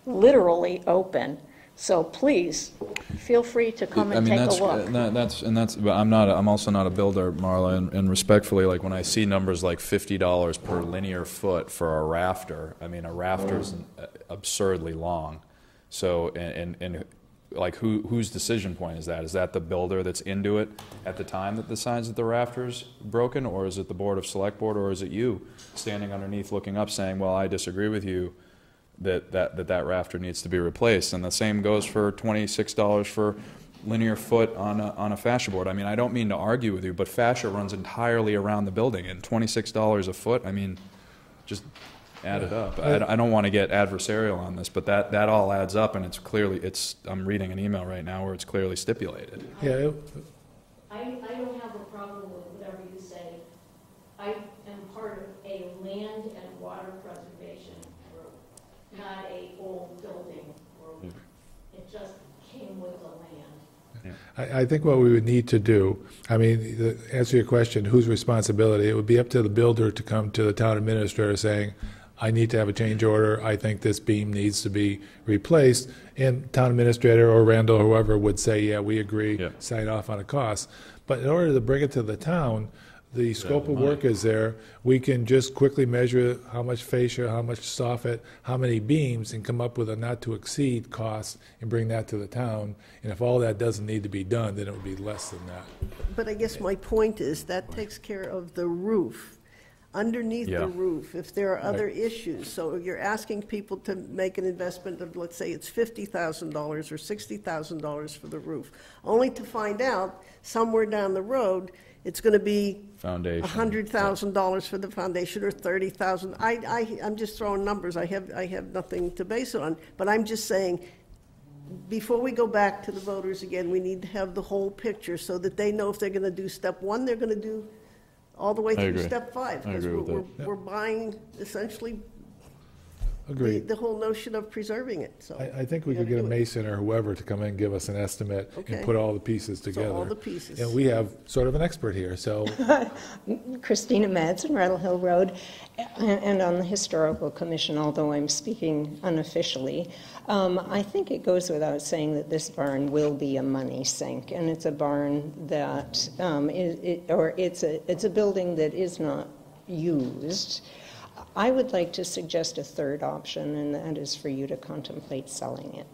literally open. So please, feel free to come and take a look. But I'm also not a builder, Marla, and respectfully, like when I see numbers like $50 per linear foot for a rafter, I mean, a rafter is absurdly long. So, and like whose decision point is that? Is that the builder that's into it at the time that decides that the rafter's broken, or is it the Board of Select Board, or is it you standing underneath looking up saying, well, I disagree with you, that rafter needs to be replaced? And the same goes for $26 for linear foot on a fascia board. I mean, I don't mean to argue with you, but fascia runs entirely around the building, and $26 a foot, I mean, just add it up. I don't want to get adversarial on this, but that all adds up, and it's clearly, I'm reading an email right now where it's clearly stipulated. Yeah. I don't have a problem with whatever you say. I am part of a land and water preservation group, not a old building group. It just came with the land. I think what we would need to do, I mean, to answer your question, whose responsibility, it would be up to the builder to come to the town administrator saying, I need to have a change order, I think this beam needs to be replaced, and town administrator or Randall or whoever would say, yeah, we agree, sign off on a cost. But in order to bring it to the town, the scope of work is there. We can just quickly measure how much fascia, how much soffit, how many beams, and come up with a not-to-exceed cost and bring that to the town. And if all that doesn't need to be done, then it would be less than that. But I guess my point is that takes care of the roof. Underneath the roof, if there are other issues. So you're asking people to make an investment of, let's say it's $50,000 or $60,000 for the roof, only to find out somewhere down the road it's going to be $100,000 for the foundation or $30,000. I'm just throwing numbers. I have nothing to base it on. But I'm just saying, before we go back to the voters again, we need to have the whole picture so that they know if they're going to do step one, they're going to do all the way through step 5. Because we're buying essentially the whole notion of preserving it. So I think we could get a mason or whoever to come in and give us an estimate and put all the pieces together. So all the pieces. And we have sort of an expert here, so. Christina Madsen, Rattle Hill Road, and on the Historical Commission, although I'm speaking unofficially. I think it goes without saying that this barn will be a money sink, and it's a barn that, it's a building that is not used. I would like to suggest a third option, and that is for you to contemplate selling it.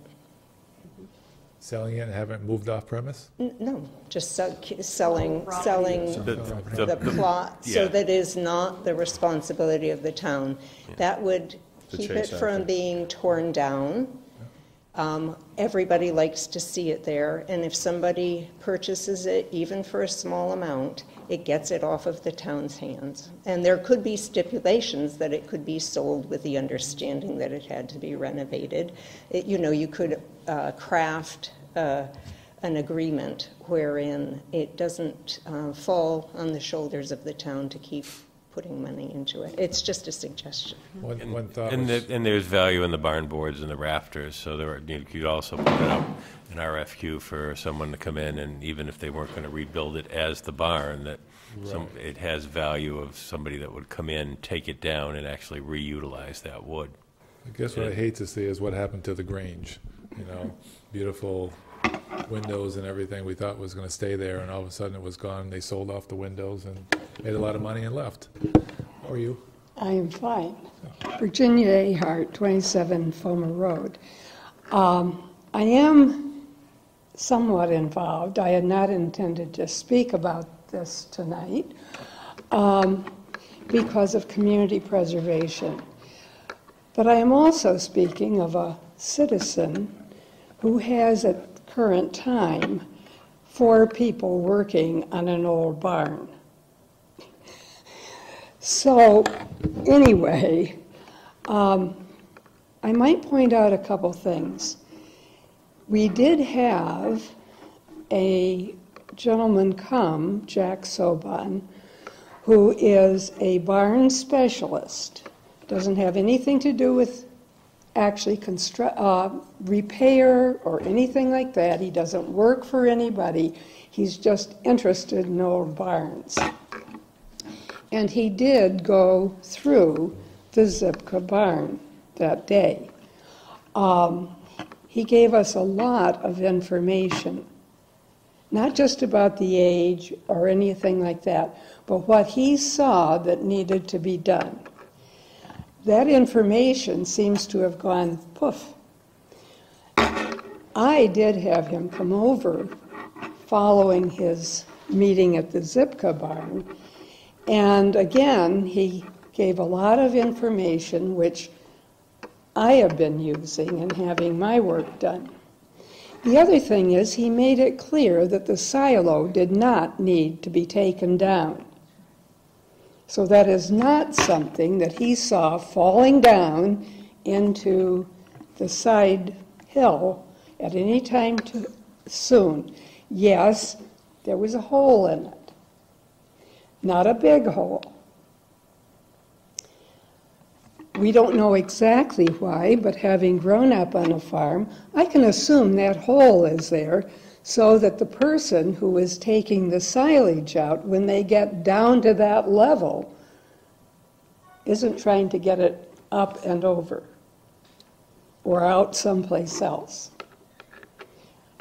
Selling it and have it moved off premise? No, just selling the plot so that it is not the responsibility of the town. That would keep it from being torn down. Everybody likes to see it there, and if somebody purchases it, even for a small amount, it gets it off of the town's hands. And there could be stipulations that it could be sold with the understanding that it had to be renovated. You could craft an agreement wherein it doesn't fall on the shoulders of the town to keep putting money into it. It's just a suggestion. One thought and there's value in the barn boards and the rafters, so you could also put it up an RFQ for someone to come in, and even if they weren't going to rebuild it as the barn, that it has value of somebody that would come in, take it down, and actually reutilize that wood. I guess what I hate to see is what happened to the Grange. Beautiful windows and everything we thought was going to stay there, and all of a sudden it was gone. They sold off the windows and made a lot of money and left. How are you? I am fine. Virginia A. Hart, 27 Fulmer Road. I am somewhat involved. I had not intended to speak about this tonight because of community preservation. But I am also speaking of a citizen who has at current time 4 people working on an old barn. So anyway, I might point out a couple things. We did have a gentleman come, Jack Soban, who is a barn specialist. Doesn't have anything to do with actually repair or anything like that. He doesn't work for anybody. He's just interested in old barns. And he did go through the Zipka barn that day. He gave us a lot of information, not just about the age or anything like that, but what he saw that needed to be done. That information seems to have gone poof. I did have him come over following his meeting at the Zipka barn, and again, he gave a lot of information which I have been using and having my work done. The other thing is he made it clear that the silo did not need to be taken down. So that is not something that he saw falling down into the side hill at any time soon. Yes, there was a hole in it. Not a big hole. We don't know exactly why, but having grown up on a farm, I can assume that hole is there so that the person who is taking the silage out, when they get down to that level, isn't trying to get it up and over or out someplace else.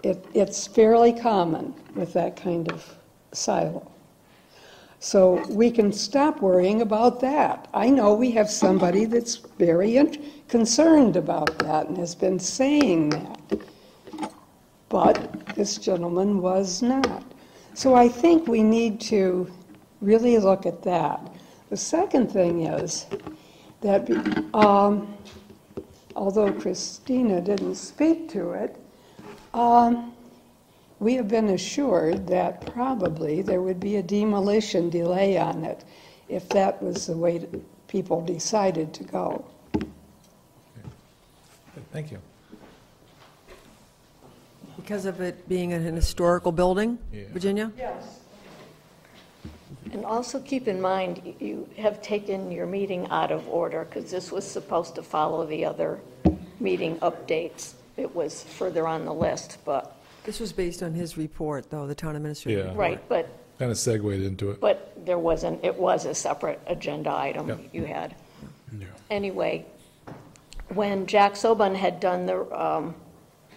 It's fairly common with that kind of silo. So we can stop worrying about that. I know we have somebody that's very concerned about that and has been saying that. But this gentleman was not. So I think we need to really look at that. The second thing is that although Christina didn't speak to it, we have been assured that probably there would be a demolition delay on it if that was the way people decided to go. Good, thank you. Because of it being an historical building, Yeah. Virginia? Yes. And also keep in mind, you have taken your meeting out of order because this was supposed to follow the other meeting updates. It was further on the list, but. This was based on his report, though, the town administrator. Yeah. report. Right, but Kind of segued into it. there wasn't, it was a separate agenda item Yep. you had. Yeah. Anyway, when Jack Soban had done the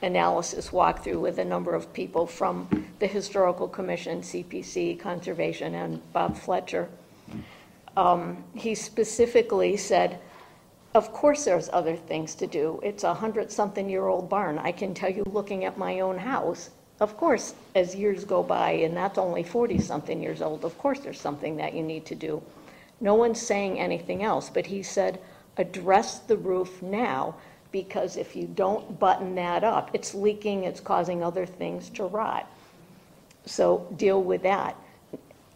analysis walkthrough with a number of people from the Historical Commission, CPC, Conservation, and Bob Fletcher, he specifically said, of course there's other things to do. It's a 100-something-year-old barn. I can tell you looking at my own house, of course, as years go by, and that's only 40-something years old, of course there's something that you need to do. No one's saying anything else, but he said, address the roof now, because if you don't button that up, it's leaking, it's causing other things to rot. So deal with that.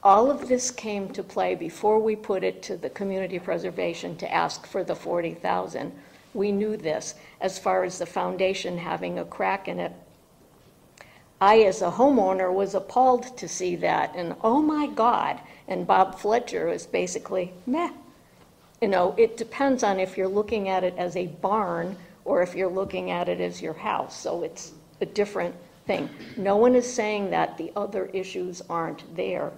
All of this came to play before we put it to the community preservation to ask for the $40,000. We knew this. As far as the foundation having a crack in it, I, as a homeowner, was appalled to see that, and oh my God. And Bob Fletcher is basically, meh. You know, it depends on if you're looking at it as a barn or if you're looking at it as your house. So it's a different thing. No one is saying that the other issues aren't there.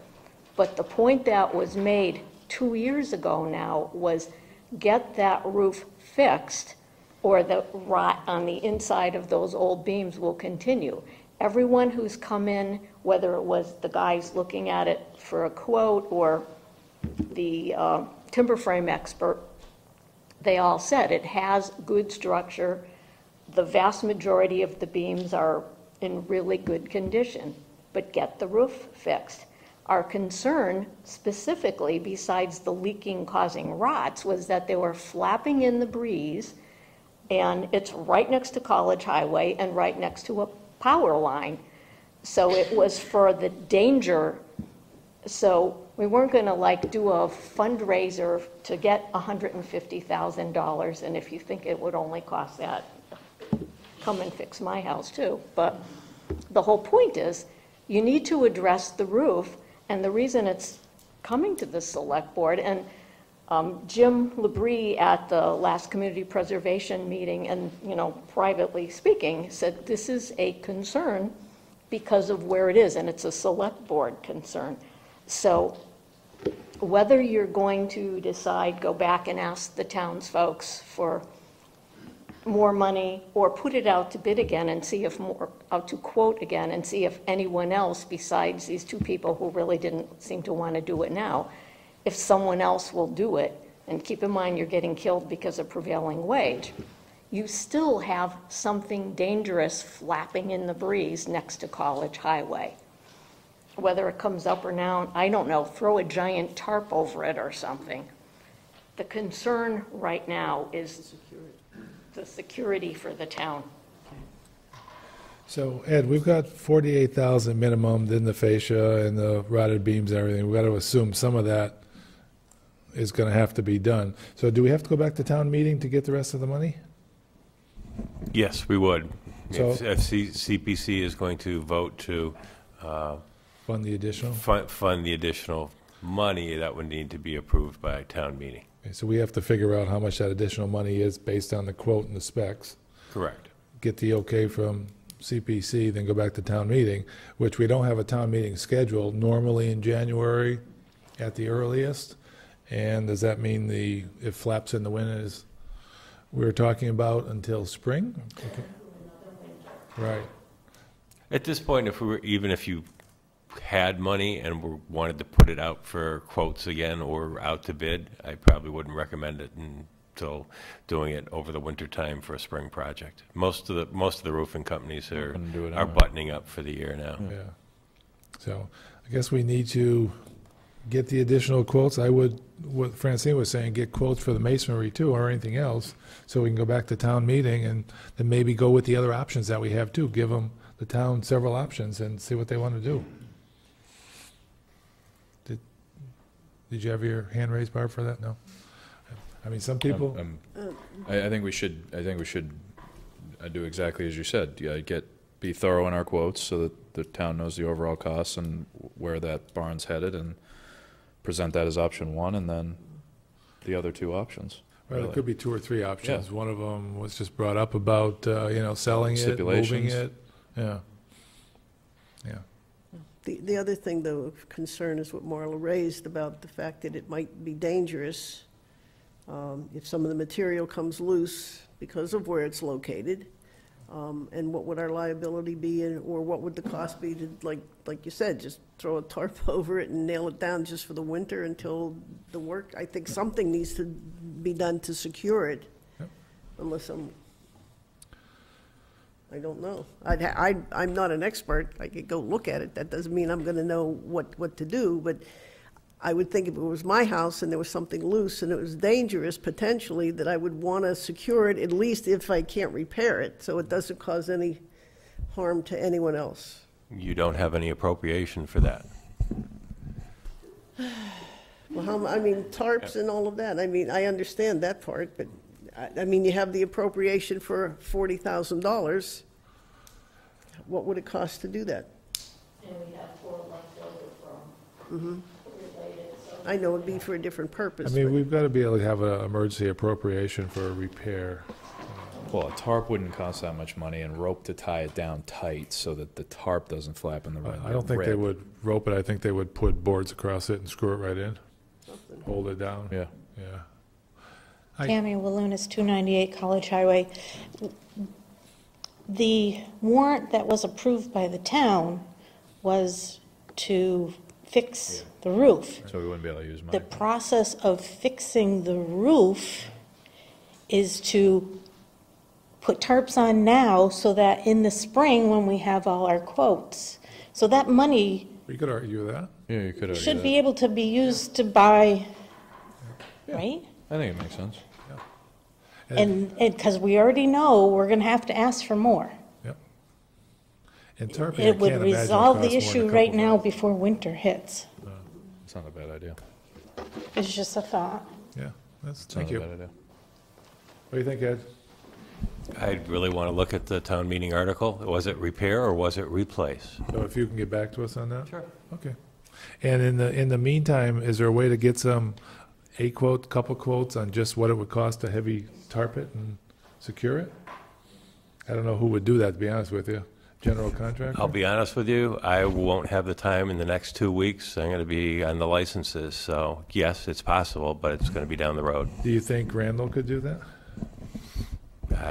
But the point that was made 2 years ago now was get that roof fixed or the rot on the inside of those old beams will continue. Everyone who's come in, whether it was the guys looking at it for a quote or the timber frame expert, they all said it has good structure. The vast majority of the beams are in really good condition, but get the roof fixed. Our concern specifically, besides the leaking causing rots, was that they were flapping in the breeze, and it's right next to College Highway and right next to a power line. So it was for the danger So we weren't going to like do a fundraiser to get $150,000, and if you think it would only cost that, come and fix my house too. But the whole point is, you need to address the roof, and the reason it's coming to the select board, and Jim Labrie at the last community preservation meeting, and, you know, privately speaking, said this is a concern because of where it is, and it's a select board concern. So whether you're going to decide, go back and ask the townsfolk for more money, or put it out to bid again and see if more, out to quote again and see if anyone else besides these two people who really didn't seem to want to do it now, if someone else will do it, and keep in mind you're getting killed because of prevailing wage, you still have something dangerous flapping in the breeze next to College Highway. Whether it comes up or down, I don't know, throw a giant tarp over it or something. The concern right now is the security for the town. So, Ed, we've got 48,000 minimum, then the fascia and the rotted beams and everything. We've got to assume some of that is going to have to be done. So do we have to go back to town meeting to get the rest of the money? Yes, we would. So- If CPC is going to vote to Fund the additional? fund the additional money, that would need to be approved by town meeting. Okay, so we have to figure out how much that additional money is based on the quote and the specs. Correct. Get the okay from CPC, then go back to town meeting, which we don't have a town meeting scheduled, normally in January at the earliest. And does that mean it flaps in the wind as we were talking about until spring? Okay. Right. At this point, even if you had money and wanted to put it out for quotes again or out to bid, I probably wouldn't recommend it until doing it over the winter time for a spring project. Most of the roofing companies are buttoning up for the year now. Yeah. So I guess we need to get the additional quotes. I would, what Francine was saying, get quotes for the masonry too, or anything else, so we can go back to town meeting and then maybe go with the other options that we have too. Give them, the town, several options and see what they want to do. Did you have your hand raised, Barb, for that? No? I mean, some people... I think we should do exactly as you said. Be thorough in our quotes so that the town knows the overall costs and where that barn's headed, and present that as option one, and then the other two options. Well, really. It could be two or three options. Yeah. One of them was just brought up about, selling it, moving it. Yeah. Yeah. The other thing, though, of concern is what Marla raised about the fact that it might be dangerous if some of the material comes loose because of where it's located. And what would our liability be, or what would the cost be to, like you said, just throw a tarp over it and nail it down just for the winter until the work? I think something needs to be done to secure it, unless I don't know. I'm not an expert. I could go look at it. That doesn't mean I'm going to know what to do, but I would think if it was my house and there was something loose and it was dangerous potentially, that I would want to secure it, at least if I can't repair it, so it doesn't cause any harm to anyone else. You don't have any appropriation for that. Well, tarps and all of that. I understand that part, but you have the appropriation for $40,000. What would it cost to do that? And we have 4 left over from related. I know it'd be for a different purpose. We've got to be able to have an emergency appropriation for a repair. Well, a tarp wouldn't cost that much money, and rope to tie it down tight so that the tarp doesn't flap in the wind. I don't think they would rope it. I think they would put boards across it and screw it right in. Hold it down. Yeah. Yeah. Tammy Walunas, 298 College Highway. The warrant that was approved by the town was to fix the roof. So we wouldn't be able to use money. The process of fixing the roof is to put tarps on now so that in the spring, when we have all our quotes, so that money You could argue that. Yeah, you could argue should that. be able to be used to buy, right? I think it makes sense. And because we already know we're going to have to ask for more. Yep. And tarping, I It would can't imagine resolve the costs more than issue a right couple now bucks. before winter hits. It's not a bad idea. It's just a thought. Yeah, It's thank not you. a bad idea. What do you think, Ed? I really want to look at the town meeting article. Was it repair or was it replace? So if you can get back to us on that? Sure. Okay. And in the meantime, is there a way to get couple quotes on just what it would cost to heavy tarp it and secure it? I don't know who would do that, to be honest with you. General contractor? I'll be honest with you, I won't have the time in the next 2 weeks. I'm going to be on the licenses, so yes, it's possible, but it's going to be down the road. Do you think Randall could do that?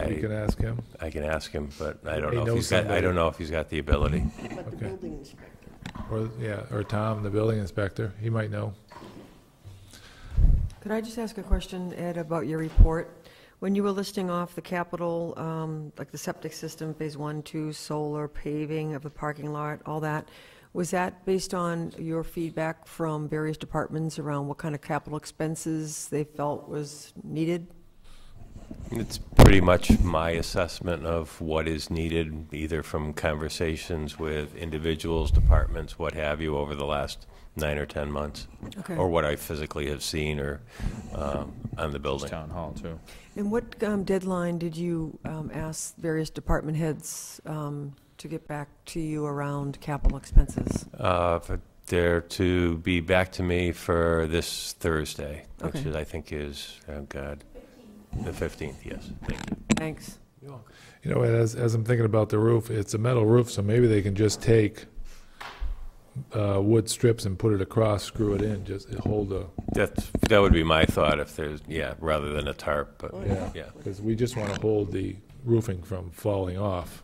You can ask him. I can ask him, but I don't He know if knows he's got, I somebody. don't know if he's got the ability. But the Okay. building inspector. Or Tom, the building inspector. He might know. Could I just ask a question, Ed, about your report? When you were listing off the capital, like the septic system, phase 1, 2, solar, paving of the parking lot, all that, was that based on your feedback from various departments around what kind of capital expenses they felt was needed? It's pretty much my assessment of what is needed, either from conversations with individuals, departments, what have you, over the last 9 or 10 months, Okay. or what I physically have seen or on the building. Town hall, too. And what deadline did you ask various department heads to get back to you around capital expenses? For they're to be back to me for this Thursday, which Okay. is, I think is, oh God, the 15th, yes. Thank you. Thanks. You know, as I'm thinking about the roof, it's a metal roof, so maybe they can just take wood strips and put it across, screw it in, just hold a, That would be my thought if there's, rather than a tarp, but, yeah. yeah. Because we just want to hold the roofing from falling off.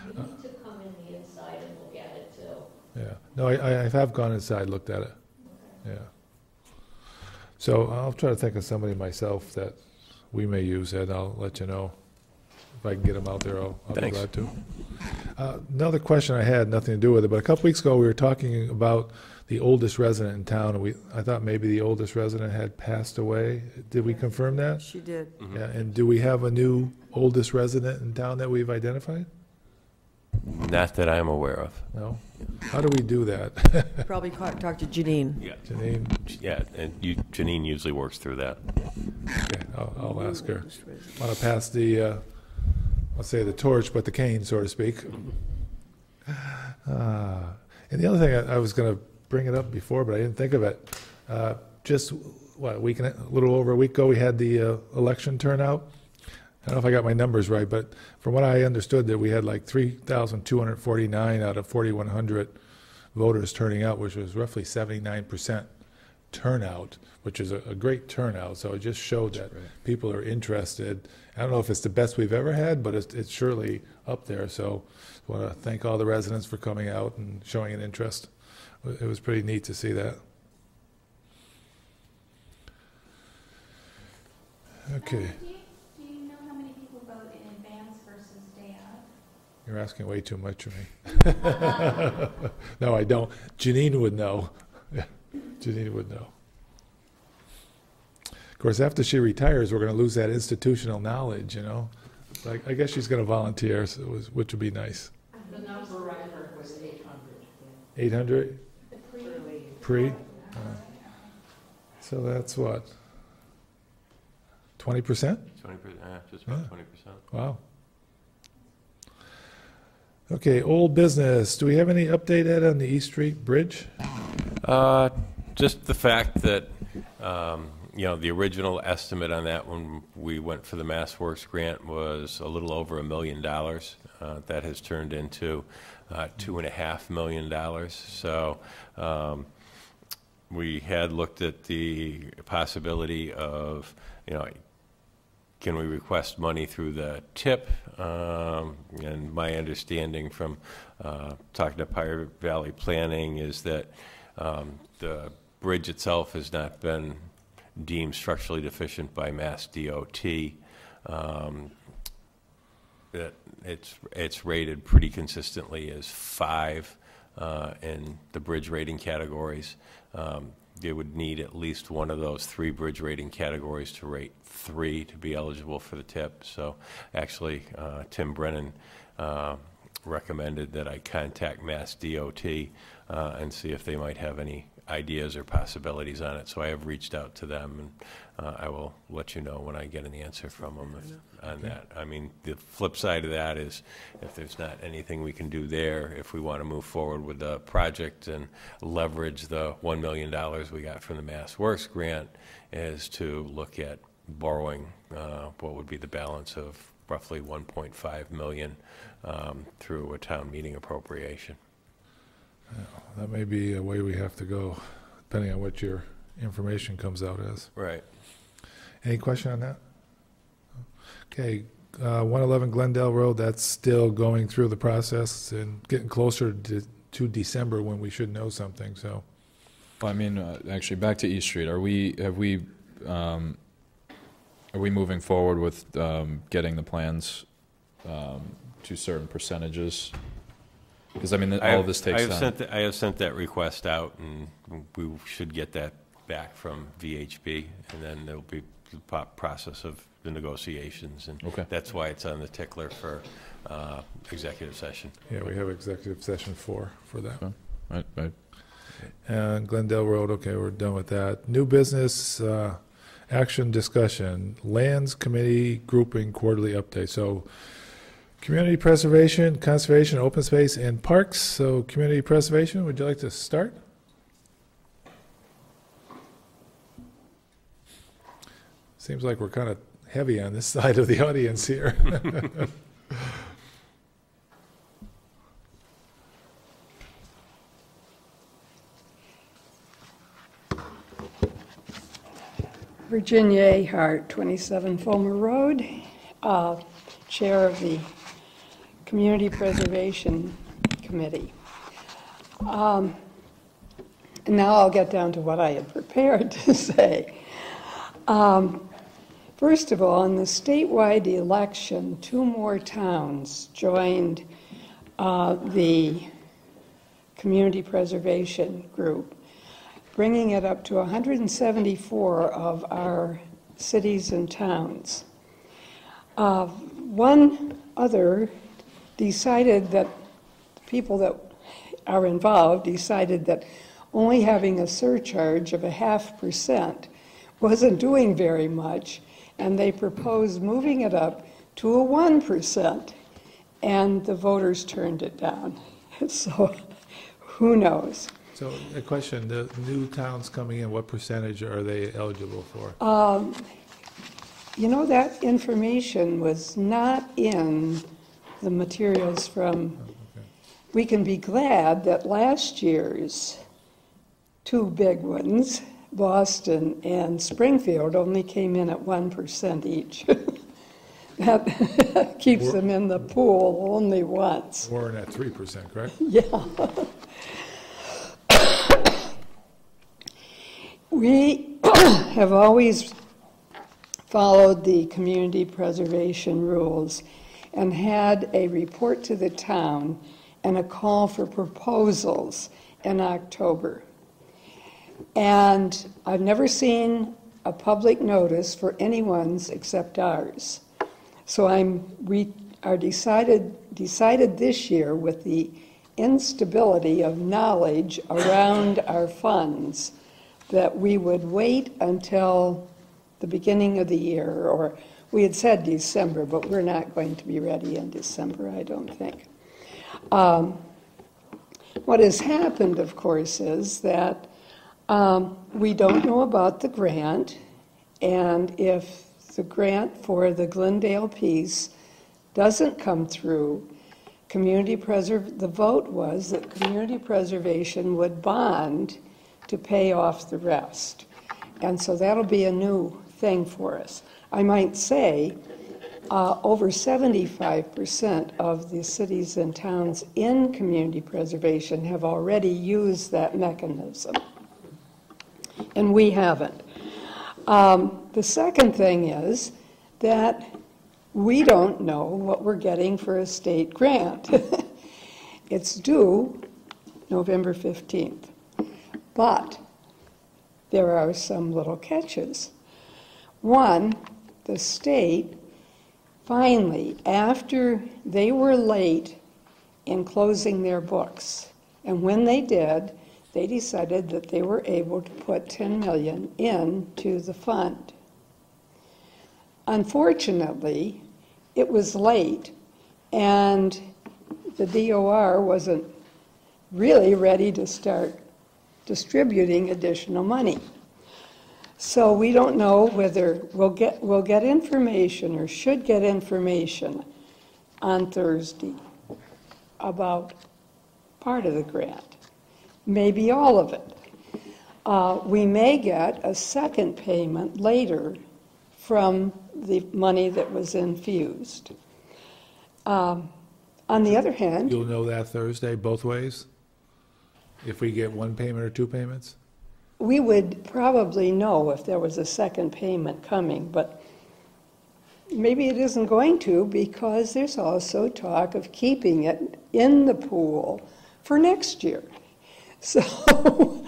You need to come in the inside and look at it too. Yeah. No, I have gone inside, looked at it. Yeah. So I'll try to think of somebody myself that we may use, Ed. I'll let you know. If I can get them out there, I'll be Thanks. glad to. Another question I had, nothing to do with it, but a couple weeks ago, we were talking about the oldest resident in town, and I thought maybe the oldest resident had passed away. Did we confirm that? She did. Yeah, and do we have a new oldest resident in town that we've identified? Not that I'm aware of. No? How do we do that? Probably talk to Janine. Yeah. Janine? Yeah, and Janine usually works through that. Okay, I'll ask her. Want to pass the, I'll say the torch, but the cane, so to speak. And the other thing, I was going to bring it up before, but I didn't think of it. Just, a little over a week ago, we had the election turnout. I don't know if I got my numbers right, but from what I understood, that we had like 3,249 out of 4,100 voters turning out, which was roughly 79% turnout, which is a great turnout. So it just showed that people are interested. I don't know if it's the best we've ever had, but it's surely up there. So I want to thank all the residents for coming out and showing an interest. It was pretty neat to see that. Okay. Do you know how many people vote in advance versus day of? You're asking way too much of me. No, I don't. Janine would know. Yeah, Janine would know. Of course, after she retires, we're going to lose that institutional knowledge, you know. Like, I guess she's going to volunteer, which would be nice. The number I heard was 800. 800? Pre? So that's what? 20%? 20%, just about 20%. Wow. Okay, old business. Do we have any update, Ed, on the East Street Bridge? Just the fact that, the original estimate on that when we went for the MassWorks grant was a little over $1 million. That has turned into $2.5 million. So we had looked at the possibility of, can we request money through the TIP? And my understanding from talking to Pirate Valley Planning is that the bridge itself has not been deemed structurally deficient by Mass DOT. That it's rated pretty consistently as 5 in the bridge rating categories. You would need at least one of those 3 bridge rating categories to rate 3 to be eligible for the TIP. So actually, Tim Brennan recommended that I contact Mass DOT and see if they might have any ideas or possibilities on it. So I have reached out to them, and I will let you know when I get an answer from them on that. I mean, the flip side of that is if there's not anything we can do there, if we want to move forward with the project and leverage the $1 million we got from the Mass Works grant, is to look at borrowing what would be the balance of roughly $1.5 million through a town meeting appropriation. That may be a way we have to go, depending on what your information comes out as. Right. Any question on that? Okay, 111 Glendale Road, that's still going through the process and getting closer to December when we should know something, so. Well, I mean, actually, back to East Street, are we moving forward with getting the plans to certain percentages? Because, I mean, all of this takes time. I have sent that request out, and we should get that back from VHB, and then there'll be the process of the negotiations, and that's why it's on the tickler for executive session. Yeah, we have executive session for that. Okay. Right. And Glendale Road, okay, we're done with that. New business action discussion, Lands Committee grouping quarterly update. So community preservation, conservation, open space, and parks. So community preservation, would you like to start? Seems like we're kind of heavy on this side of the audience here. Virginia A. Hart, 27 Fulmer Road, Chair of the Community Preservation Committee. And now I'll get down to what I had prepared to say. First of all, in the statewide election, 2 more towns joined the Community Preservation Group, bringing it up to 174 of our cities and towns. One other decided that the people that are involved decided that only having a surcharge of 0.5% wasn't doing very much, and they proposed moving it up to a 1%, and the voters turned it down. So who knows? So a question, the new towns coming in, what percentage are they eligible for? You know, that information was not in the materials from, we can be glad that last year's 2 big ones, Boston and Springfield, only came in at 1% each. That keeps them in the pool only once. Warren at 3%, correct? Yeah. We have always followed the community preservation rules and had a report to the town and a call for proposals in October. And I've never seen a public notice for anyone's except ours. So we are decided this year, with the instability of knowledge around our funds, that we would wait until the beginning of the year, or we had said December, but we're not going to be ready in December, I don't think. What has happened, of course, is that we don't know about the grant, and if the grant for the Glendale piece doesn't come through, the vote was that community preservation would bond to pay off the rest. And so that'll be a new thing for us. I might say over 75% of the cities and towns in community preservation have already used that mechanism, and we haven't. The second thing is that we don't know what we're getting for a state grant. It's due November 15th. But there are some little catches. One, the state finally, after they were late in closing their books, and when they did, they decided that they were able to put 10 million into the fund. Unfortunately, it was late, and the DOR wasn't really ready to start distributing additional money. So we don't know whether we'll get information or should get information on Thursday about part of the grant, maybe all of it. We may get a second payment later from the money that was infused. On the other hand, You'll know that Thursday, both ways? If we get one payment or two payments? we would probably know if there was a second payment coming, but maybe it isn't going to, because there's also talk of keeping it in the pool for next year. So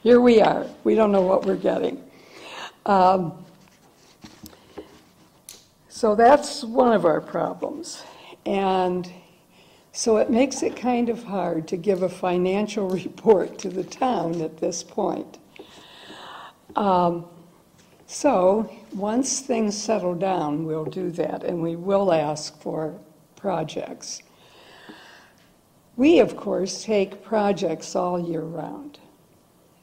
here we are. We don't know what we're getting. So that's one of our problems. And so it makes it kind of hard to give a financial report to the town at this point. So once things settle down, we'll do that, and we will ask for projects. We, of course, take projects all year round.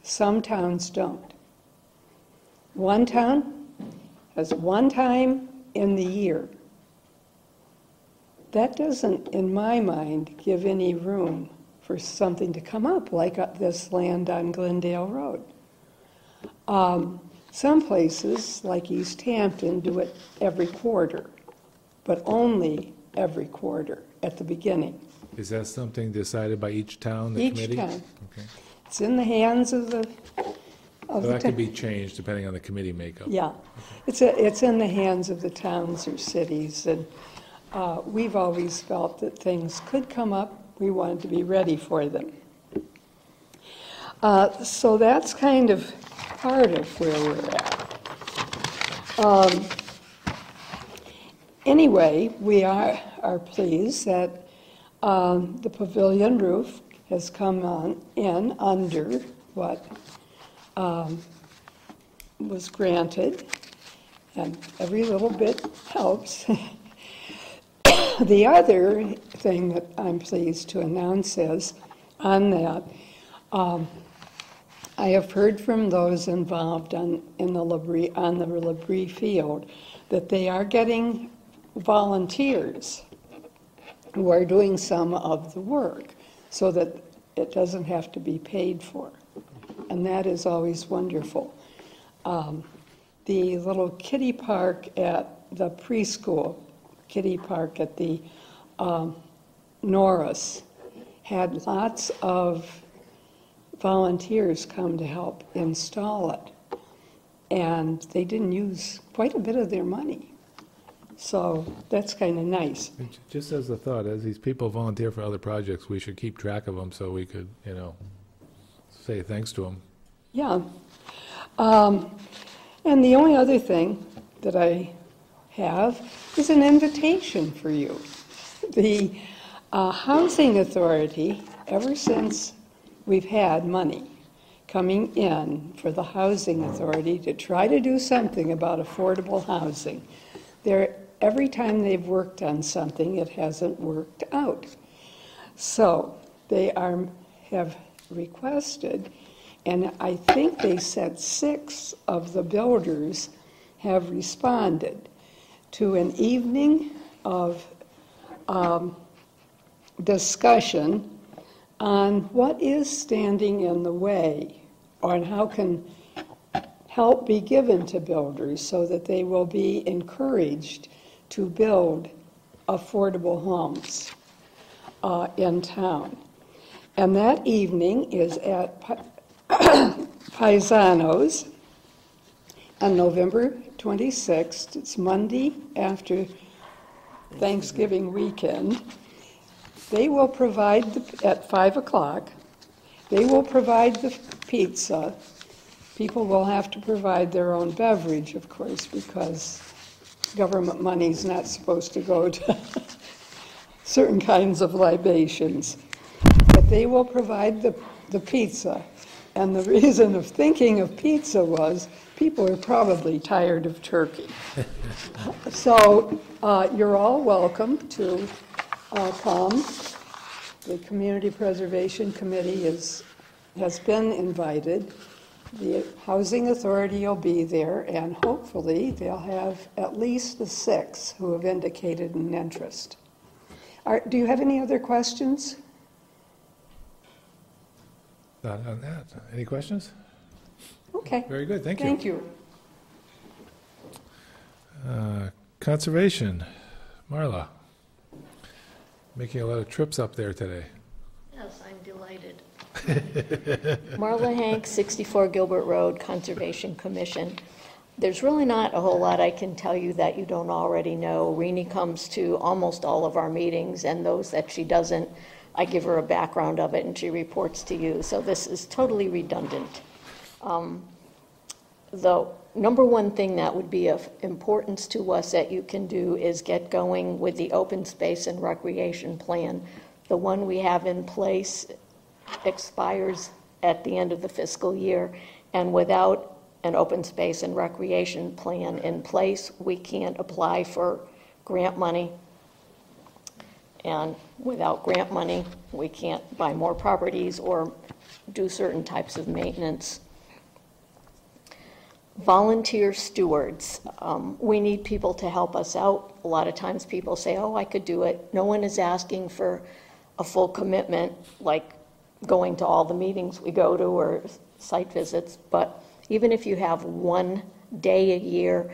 Some towns don't. One town has one time in the year. That doesn't, in my mind, give any room for something to come up like this land on Glendale Road. Some places, like Easthampton, do it every quarter, but only every quarter at the beginning. Is that something decided by each town, the Each committee? town. Okay. It's in the hands of the So that could be changed depending on the committee makeup. Yeah, it's in the hands of the towns or cities, and we've always felt that things could come up. We wanted to be ready for them. So that's kind of part of where we're at. Anyway, we are pleased that the Pavilion Roof has come in under what was granted, and every little bit helps. The other thing that I'm pleased to announce is, on that, I have heard from those involved on the Labrie field that they are getting volunteers who are doing some of the work so that it doesn't have to be paid for. And that is always wonderful. The little kiddie park at the preschool, kiddie park at the Norris, had lots of volunteers come to help install it. And they didn't use quite a bit of their money. So that's kind of nice. Just as a thought, as these people volunteer for other projects, we should keep track of them so we could, say thanks to them. Yeah. And the only other thing that I have is an invitation for you. The Housing Authority, ever since we've had money coming in for the Housing Authority to try to do something about affordable housing, every time they've worked on something, it hasn't worked out. So they have requested, and I think they said 6 of the builders have responded to an evening of discussion on what is standing in the way, or how can help be given to builders so that they will be encouraged to build affordable homes in town. And that evening is at Paisano's on November 26th. It's Monday after Thanksgiving weekend. They will provide, at 5 o'clock, they will provide the pizza. People will have to provide their own beverage, of course, because government money is not supposed to go to certain kinds of libations. But they will provide the pizza. And the reason of thinking of pizza was people are probably tired of turkey. So you're all welcome to come. The Community Preservation Committee has been invited. The Housing Authority will be there, and hopefully they'll have at least the 6 who have indicated an interest. Do you have any other questions? Not on that. Any questions? Okay. Very good, thank you. Thank you. Conservation, Marla. Making a lot of trips up there today. Yes, I'm delighted. Marla Hanks, 64 Gilbert Road, Conservation Commission. There's really not a whole lot I can tell you that you don't already know. Rini comes to almost all of our meetings, and those that she doesn't, I give her a background of it and she reports to you. So this is totally redundant. The number one thing that would be of importance to us that you can do is get going with the open space and recreation plan. The one we have in place expires at the end of the fiscal year, and without an open space and recreation plan in place, we can't apply for grant money. And without grant money, we can't buy more properties or do certain types of maintenance. Volunteer stewards. We need people to help us out. A lot of times people say, oh, I could do it. No one is asking for a full commitment, like going to all the meetings we go to or site visits. But even if you have one day a year,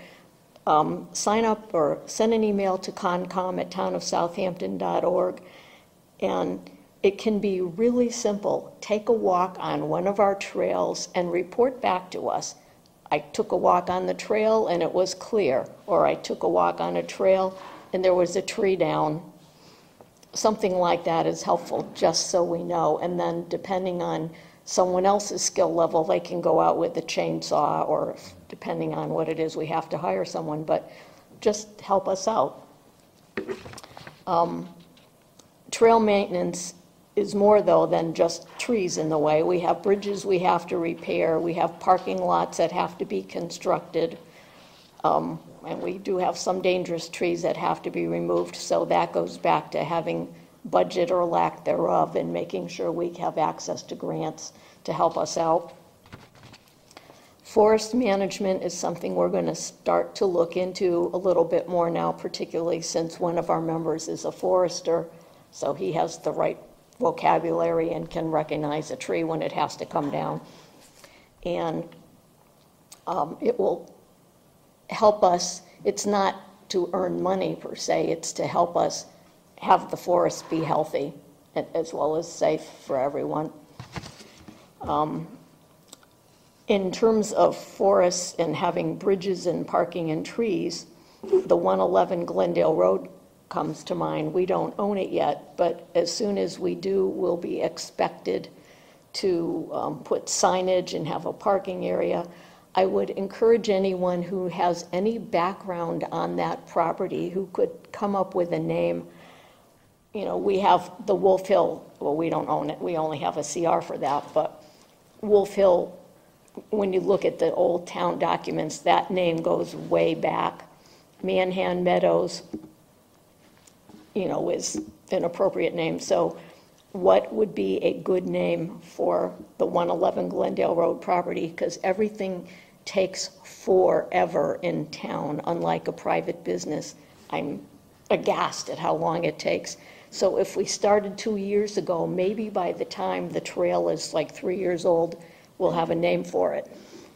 sign up or send an email to concom@townofsouthampton.org, and it can be really simple. Take a walk on one of our trails and report back to us. I took a walk on the trail and it was clear, or I took a walk on a trail and there was a tree down. Something like that is helpful, just so we know. And then depending on someone else's skill level, they can go out with a chainsaw, or depending on what it is, we have to hire someone, but just help us out. Trail maintenance is more, though, than just trees in the way. We have bridges we have to repair. We have parking lots that have to be constructed. And we do have some dangerous trees that have to be removed. So that goes back to having budget or lack thereof and making sure we have access to grants to help us out. Forest management is something we're going to start to look into a little bit more now, particularly since one of our members is a forester. So he has the right vocabulary and can recognize a tree when it has to come down. And it will help us. It's not to earn money per se, it's to help us have the forest be healthy as well as safe for everyone. In terms of forests and having bridges and parking and trees, the 111 Glendale Road comes to mind. We don't own it yet, but as soon as we do, we'll be expected to put signage and have a parking area. I would encourage anyone who has any background on that property who could come up with a name. You know, we have the Wolf Hill, well, we don't own it, we only have a CR for that, but Wolf Hill, when you look at the old town documents, that name goes way back. Manhan Meadows, you know, is an appropriate name. So what would be a good name for the 111 Glendale Road property? Because everything takes forever in town, unlike a private business. I'm aghast at how long it takes. So if we started 2 years ago, maybe by the time the trail is like 3 years old, we'll have a name for it.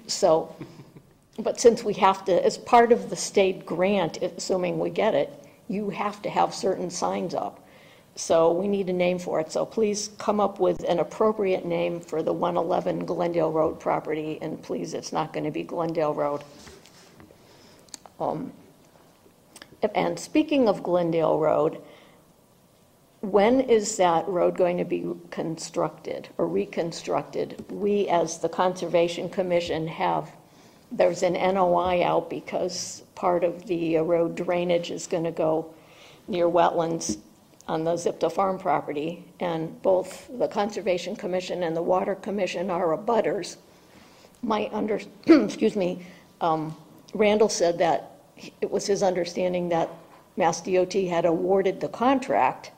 So, but since we have to, as part of the state grant, assuming we get it, you have to have certain signs up. So we need a name for it. So please come up with an appropriate name for the 111 Glendale Road property, and please, it's not going to be Glendale Road. And speaking of Glendale Road, when is that road going to be constructed or reconstructed? We, as the Conservation Commission, there's an NOI out because part of the road drainage is going to go near wetlands. on the Zipta Farm property, and both the Conservation Commission and the Water Commission are abutters. Excuse me, Randall said that it was his understanding that Mass DOT had awarded the contract,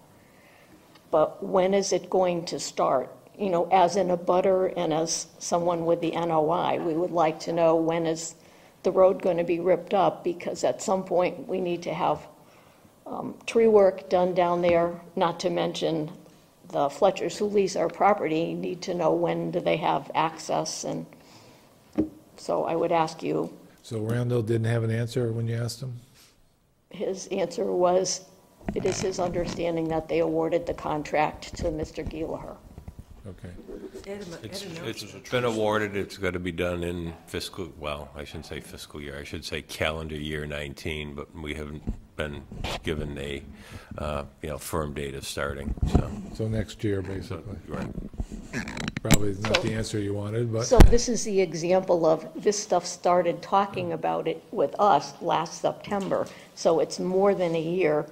but when is it going to start? You know, as an abutter and as someone with the NOI, we would like to know when is the road going to be ripped up, because at some point we need to have tree work done down there, not to mention the Fletchers who lease our property need to know when do they have access, and so I would ask you. So Randall didn't have an answer when you asked him? His answer was, it is his understanding that they awarded the contract to Mr. Gielaher. Okay. It's been awarded. It's got to be done in fiscal, well, I shouldn't say fiscal year. I should say calendar year 19, but we haven't been given a firm date of starting. So next year, basically. Right. Probably not the answer you wanted, but. So this is the example of this stuff started talking about it with us last September. So it's more than a year.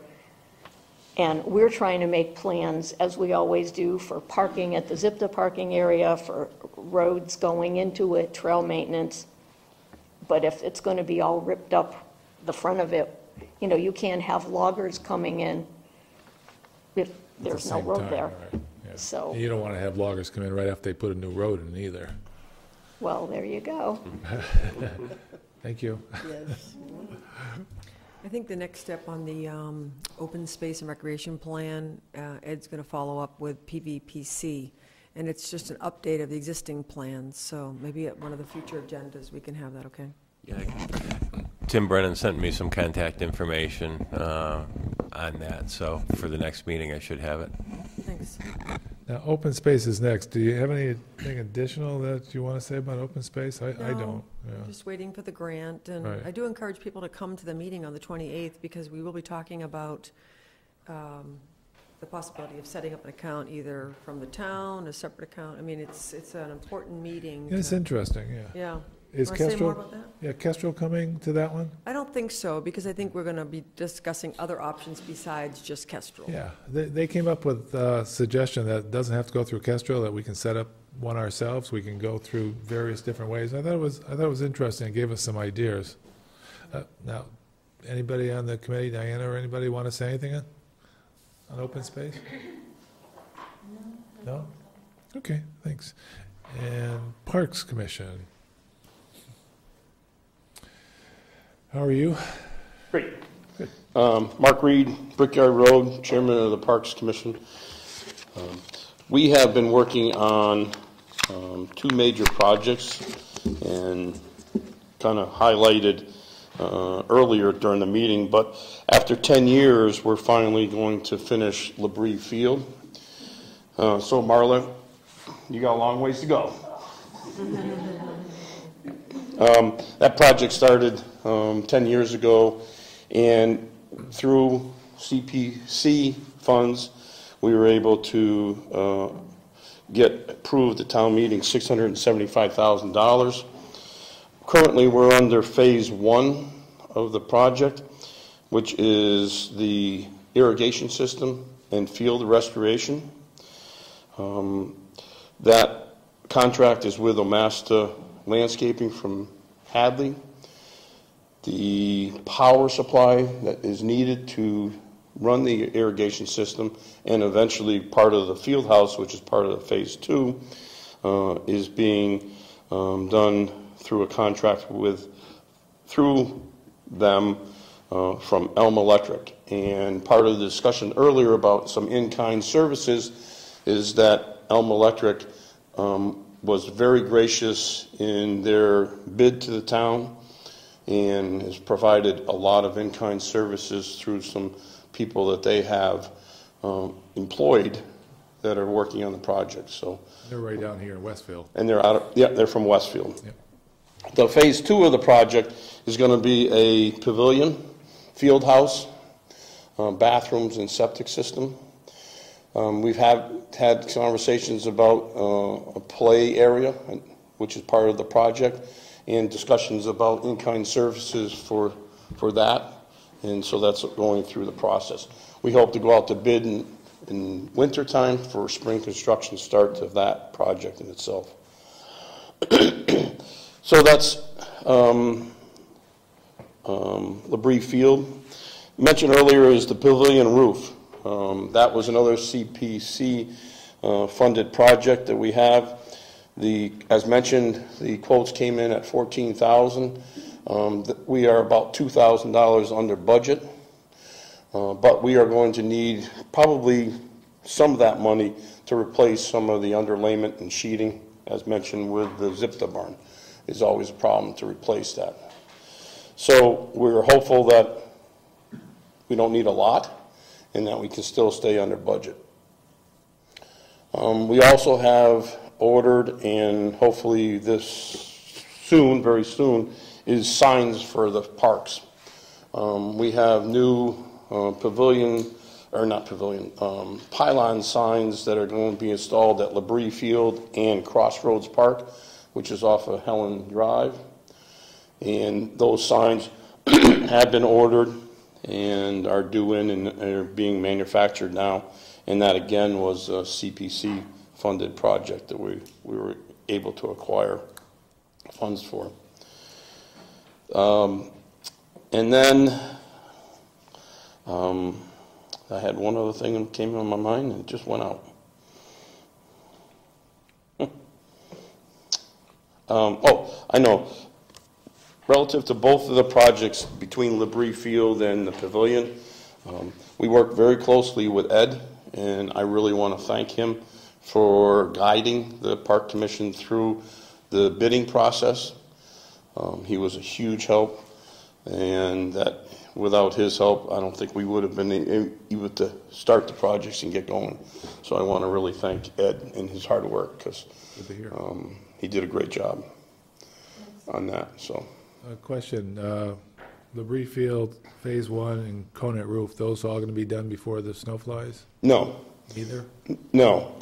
And we're trying to make plans, as we always do, for parking at the Zipta parking area, for roads going into it, trail maintenance. But if it's going to be all ripped up, the front of it, you know, you can't have loggers coming in if there's no road there. Right. Yeah. So and you don't want to have loggers come in right after they put a new road in either. Well, there you go. Thank you. Yes. I think the next step on the open space and recreation plan, Ed's going to follow up with PVPC, and it's just an update of the existing plans, so maybe at one of the future agendas we can have that, okay? Yeah, Tim Brennan sent me some contact information on that, so for the next meeting I should have it. Thanks. Now, open space is next. Do you have anything additional that you want to say about open space? I don't. Yeah. Just waiting for the grant, and Right. I do encourage people to come to the meeting on the 28th, because we will be talking about the possibility of setting up an account either from the town, a separate account. I mean, it's an important meeting. It's interesting, yeah. Yeah. Is Want to say more Kestrel, about that? yeah, Kestrel coming to that one? I don't think so, because I think we're going to be discussing other options besides just Kestrel. Yeah, they came up with a suggestion that it doesn't have to go through Kestrel, that we can set up one ourselves. We can go through various different ways. I thought it was interesting. It gave us some ideas. Now, anybody on the committee, Diana or anybody, want to say anything on open space? No? Okay, thanks. And Parks Commission. How are you? Great. Good. Mark Reed, Brickyard Road, Chairman of the Parks Commission. We have been working on two major projects, and kind of highlighted earlier during the meeting, but after 10 years, we're finally going to finish Labrie Field. So Marla, you got a long ways to go. That project started 10 years ago, and through CPC funds, we were able to get approved at town meeting $675,000. Currently, we're under phase 1 of the project, which is the irrigation system and field restoration. That contract is with Omasta Landscaping from Hadley. The power supply that is needed to run the irrigation system, and eventually part of the field house, which is part of phase 2, is being done through a contract through them from Elm Electric. And part of the discussion earlier about some in-kind services is that Elm Electric was very gracious in their bid to the town, and has provided a lot of in-kind services through some people that they have employed that are working on the project. So They're right down here in Westfield. and they're from Westfield. Yep. The phase 2 of the project is going to be a pavilion, field house, bathrooms and septic system. We've had conversations about a play area, which is part of the project, and discussions about in-kind services for that. and so that's going through the process. We hope to go out to bid in winter time for spring construction start of that project in itself. So that's Labrie Field. Mentioned earlier is the Pavilion Roof. That was another CPC funded project that we have. As mentioned, the quotes came in at $14,000. We are about $2,000 under budget, but we are going to need probably some of that money to replace some of the underlayment and sheeting, as mentioned with the Zipta barn. Is always a problem to replace that. So we're hopeful that we don't need a lot and that we can still stay under budget. We also have ordered, and hopefully this soon, very soon, is signs for the parks. We have new pylon signs that are going to be installed at Labrie Field and Crossroads Park, which is off of Helen Drive. And those signs have been ordered and are due in and are being manufactured now. And that, again, was a CPC funded project that we were able to acquire funds for. And then I had one other thing that came on my mind and it just went out. I know. Relative to both of the projects between Labrie Field and the Pavilion, we work very closely with Ed, and I really want to thank him for guiding the Park Commission through the bidding process. He was a huge help, and that without his help, I don't think we would have been able to start the projects and get going. So I want to really thank Ed and his hard work, because he did a great job on that. So. A question, Labrie Field, Phase 1, and Conant Roof, those all going to be done before the snow flies? No. Either? No.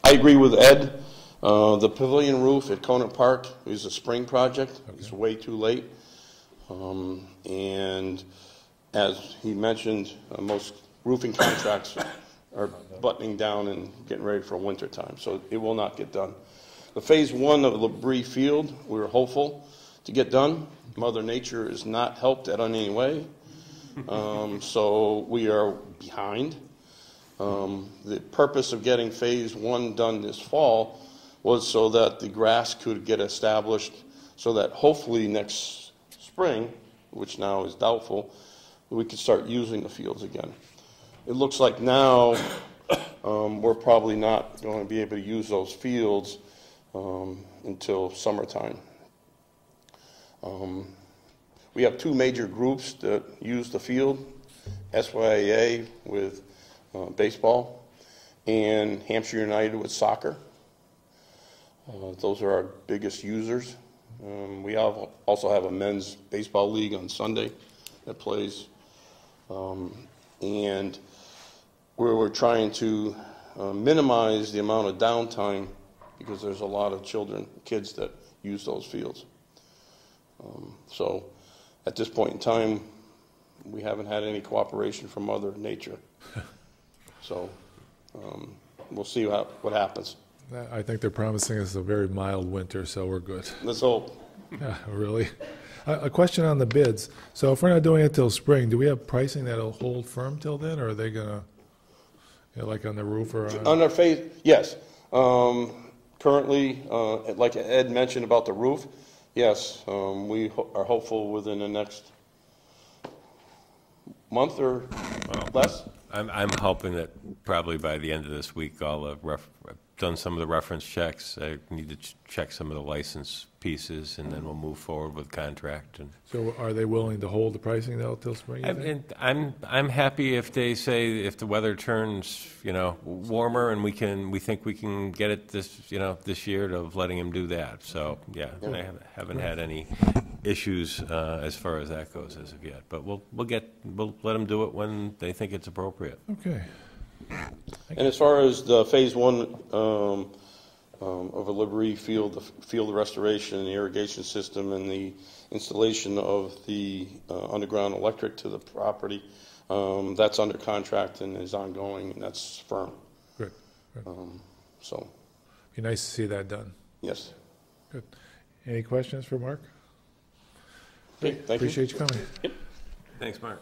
I agree with Ed. The Pavilion Roof at Conant Park is a spring project. Okay. It's way too late. And as he mentioned, most roofing contracts are buttoning down and getting ready for winter time, so it will not get done. The Phase 1 of Labrie Field, we're hopeful to get done. Mother Nature is not helped in any way, so we are behind. The purpose of getting Phase 1 done this fall was so that the grass could get established, so that hopefully next spring, which now is doubtful, we could start using the fields again. It looks like now we're probably not going to be able to use those fields until summertime. We have two major groups that use the field, SYAA with baseball and Hampshire United with soccer. Those are our biggest users. We also have a men's baseball league on Sunday that plays. And we're trying to minimize the amount of downtime because there's a lot of kids that use those fields. So at this point in time, we haven't had any cooperation from Mother Nature. So we'll see what happens. I think they're promising us a very mild winter, so we're good. Let's hope. Yeah, really. A question on the bids. So if we're not doing it till spring, do we have pricing that'll hold firm till then, or are they gonna, like on the roof or on? On our phase, yes. Currently, like Ed mentioned about the roof, yes, we are hopeful within the next month or less. I'm hoping that probably by the end of this week, I've done some of the reference checks. I need to check some of the license pieces, and then we'll move forward with contract. And so, are they willing to hold the pricing though till spring? I'm happy if they say if the weather turns warmer and we think we can get it this year, of letting them do that. So yeah, I haven't had any issues as far as that goes as of yet. But we'll let them do it when they think it's appropriate. Okay. And as far as the Phase 1 of a Liberty field, the field restoration, the irrigation system, and the installation of the underground electric to the property. That's under contract and is ongoing, and that's firm. Good. Good. So, Be nice to see that done. yes. Good. Any questions for Mark? Okay, thank you. Appreciate you coming. Thanks, Mark.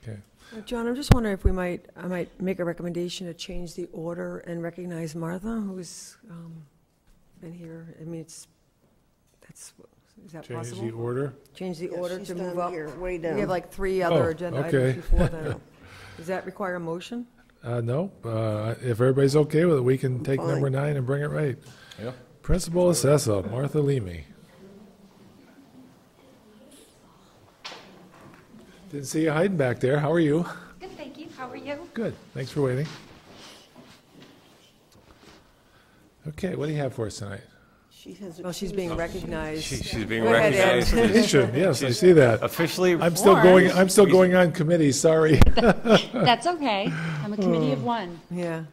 Okay. John, I'm just wondering if I might make a recommendation to change the order and recognize Martha, who's been here. I mean, is that Change possible? the order. Change the Yeah, order she's to down move up. here, way down. We have like 3 other Oh, agenda okay. items before that. Does that require a motion? No, if everybody's okay with it, we can take Fine. number 9 and bring it right. Yep. Principal Assessor, Martha Leamy. Didn't see you hiding back there. How are you? Good, thank you. How are you? Good. Thanks for waiting. Okay, what do you have for us tonight? She has. Well, she's being recognized. She's being Go ahead, Ed. recognized. Petition, yes, I see that. Officially, I'm still going on committee, sorry. That's okay. I'm a committee of one. Yeah.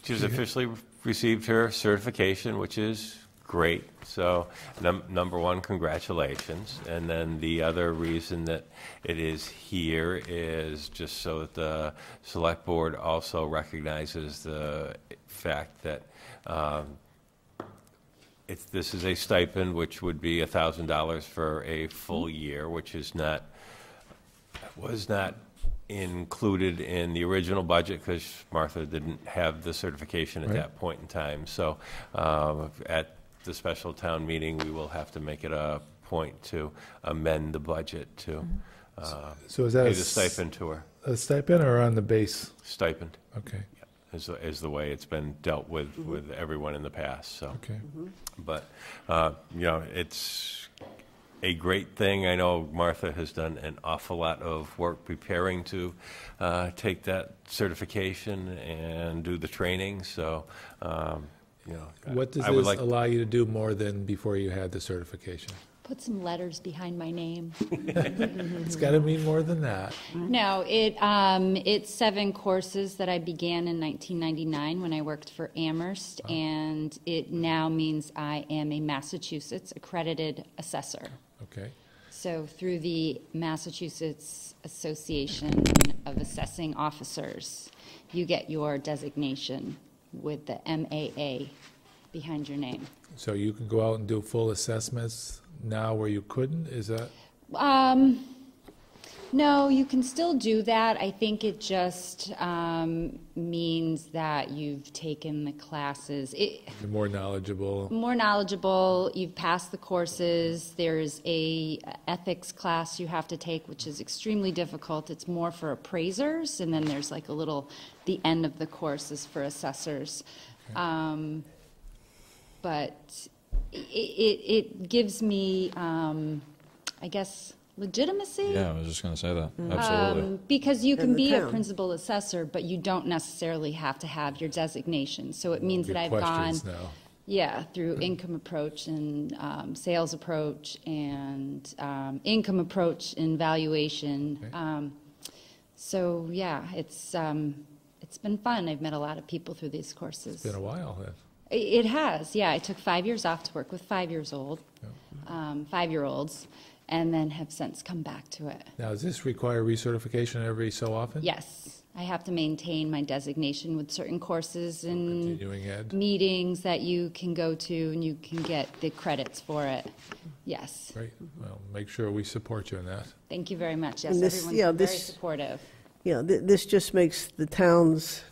she's officially received her certification, which is great. So, number one, congratulations. And then the other reason that it is here is just so that the select board also recognizes the fact that this is a stipend, which would be $1,000 for a full year, which was not included in the original budget because Martha didn't have the certification at Right. that point in time. So at the special town meeting, we will have to make it a point to amend the budget to So is that pay the stipend to her. a stipend or on the base? Stipend Okay, is the way it's been dealt with everyone in the past. So, okay. but it's a great thing. I know Martha has done an awful lot of work preparing to take that certification and do the training. So, What does I would this like. allow you to do more than before you had the certification? Put some letters behind my name. It's got to mean more than that. No, it's 7 courses that I began in 1999 when I worked for Amherst, and it now means I am a Massachusetts accredited assessor. Okay. So through the Massachusetts Association of Assessing Officers, you get your designation with the MAA behind your name. So you can go out and do full assessments now where you couldn't? Is that? No, you can still do that. I think it just means that you've taken the classes. You're more knowledgeable. More knowledgeable, you've passed the courses. There's a ethics class you have to take, which is extremely difficult. It's more for appraisers, and then there's like a little, the end of the course is for assessors. Okay. But it gives me, I guess, legitimacy. Yeah, I was just going to say that. Absolutely. Because you can And the be a town. principal assessor, but you don't necessarily have to have your designation. So it means that I've gone, Questions now. yeah, through income approach and sales approach and income approach and valuation. Okay. So yeah, it's been fun. I've met a lot of people through these courses. It's been a while then. It has, yeah. I took 5 years off to work with 5-year-olds, and then have since come back to it. Now, does this require recertification every so often? Yes, I have to maintain my designation with certain courses and Continuing ed? meetings that you can go to, and you can get the credits for it. Yes. Great. Well, make sure we support you in that. Thank you very much. Yes, And this- everyone's yeah, been very this- supportive. Yeah, this just makes the towns,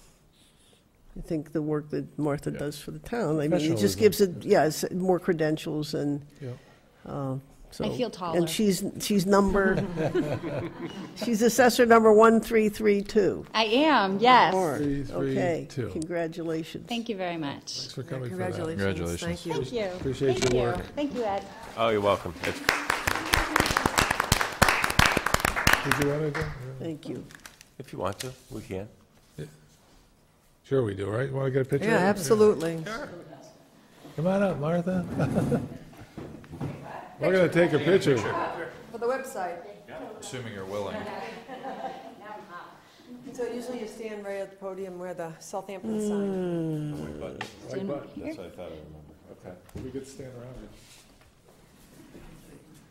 I think the work that Martha does for the town, I mean, it just gives it, yeah, it's more credentials and, Yeah. so. I feel taller. And she's number, she's assessor number 1332. I am, yes. More. 332. Okay, congratulations. Thank you very much. Thanks for coming for that. Congratulations. Congratulations. Thank you. Thank you. Appreciate Thank your you. work. Thank you, Ed. Oh, you're welcome. Did you want to go? Thank you. If you want to, we can. Sure we do, right? You want to get a picture? Yeah, absolutely. Come on up, Martha. We're going to take a picture. For the website. Assuming you're willing. So usually you stand right at the podium where the Southampton sign. White button. Right button. That's what I thought I remembered. Okay. We could stand around here.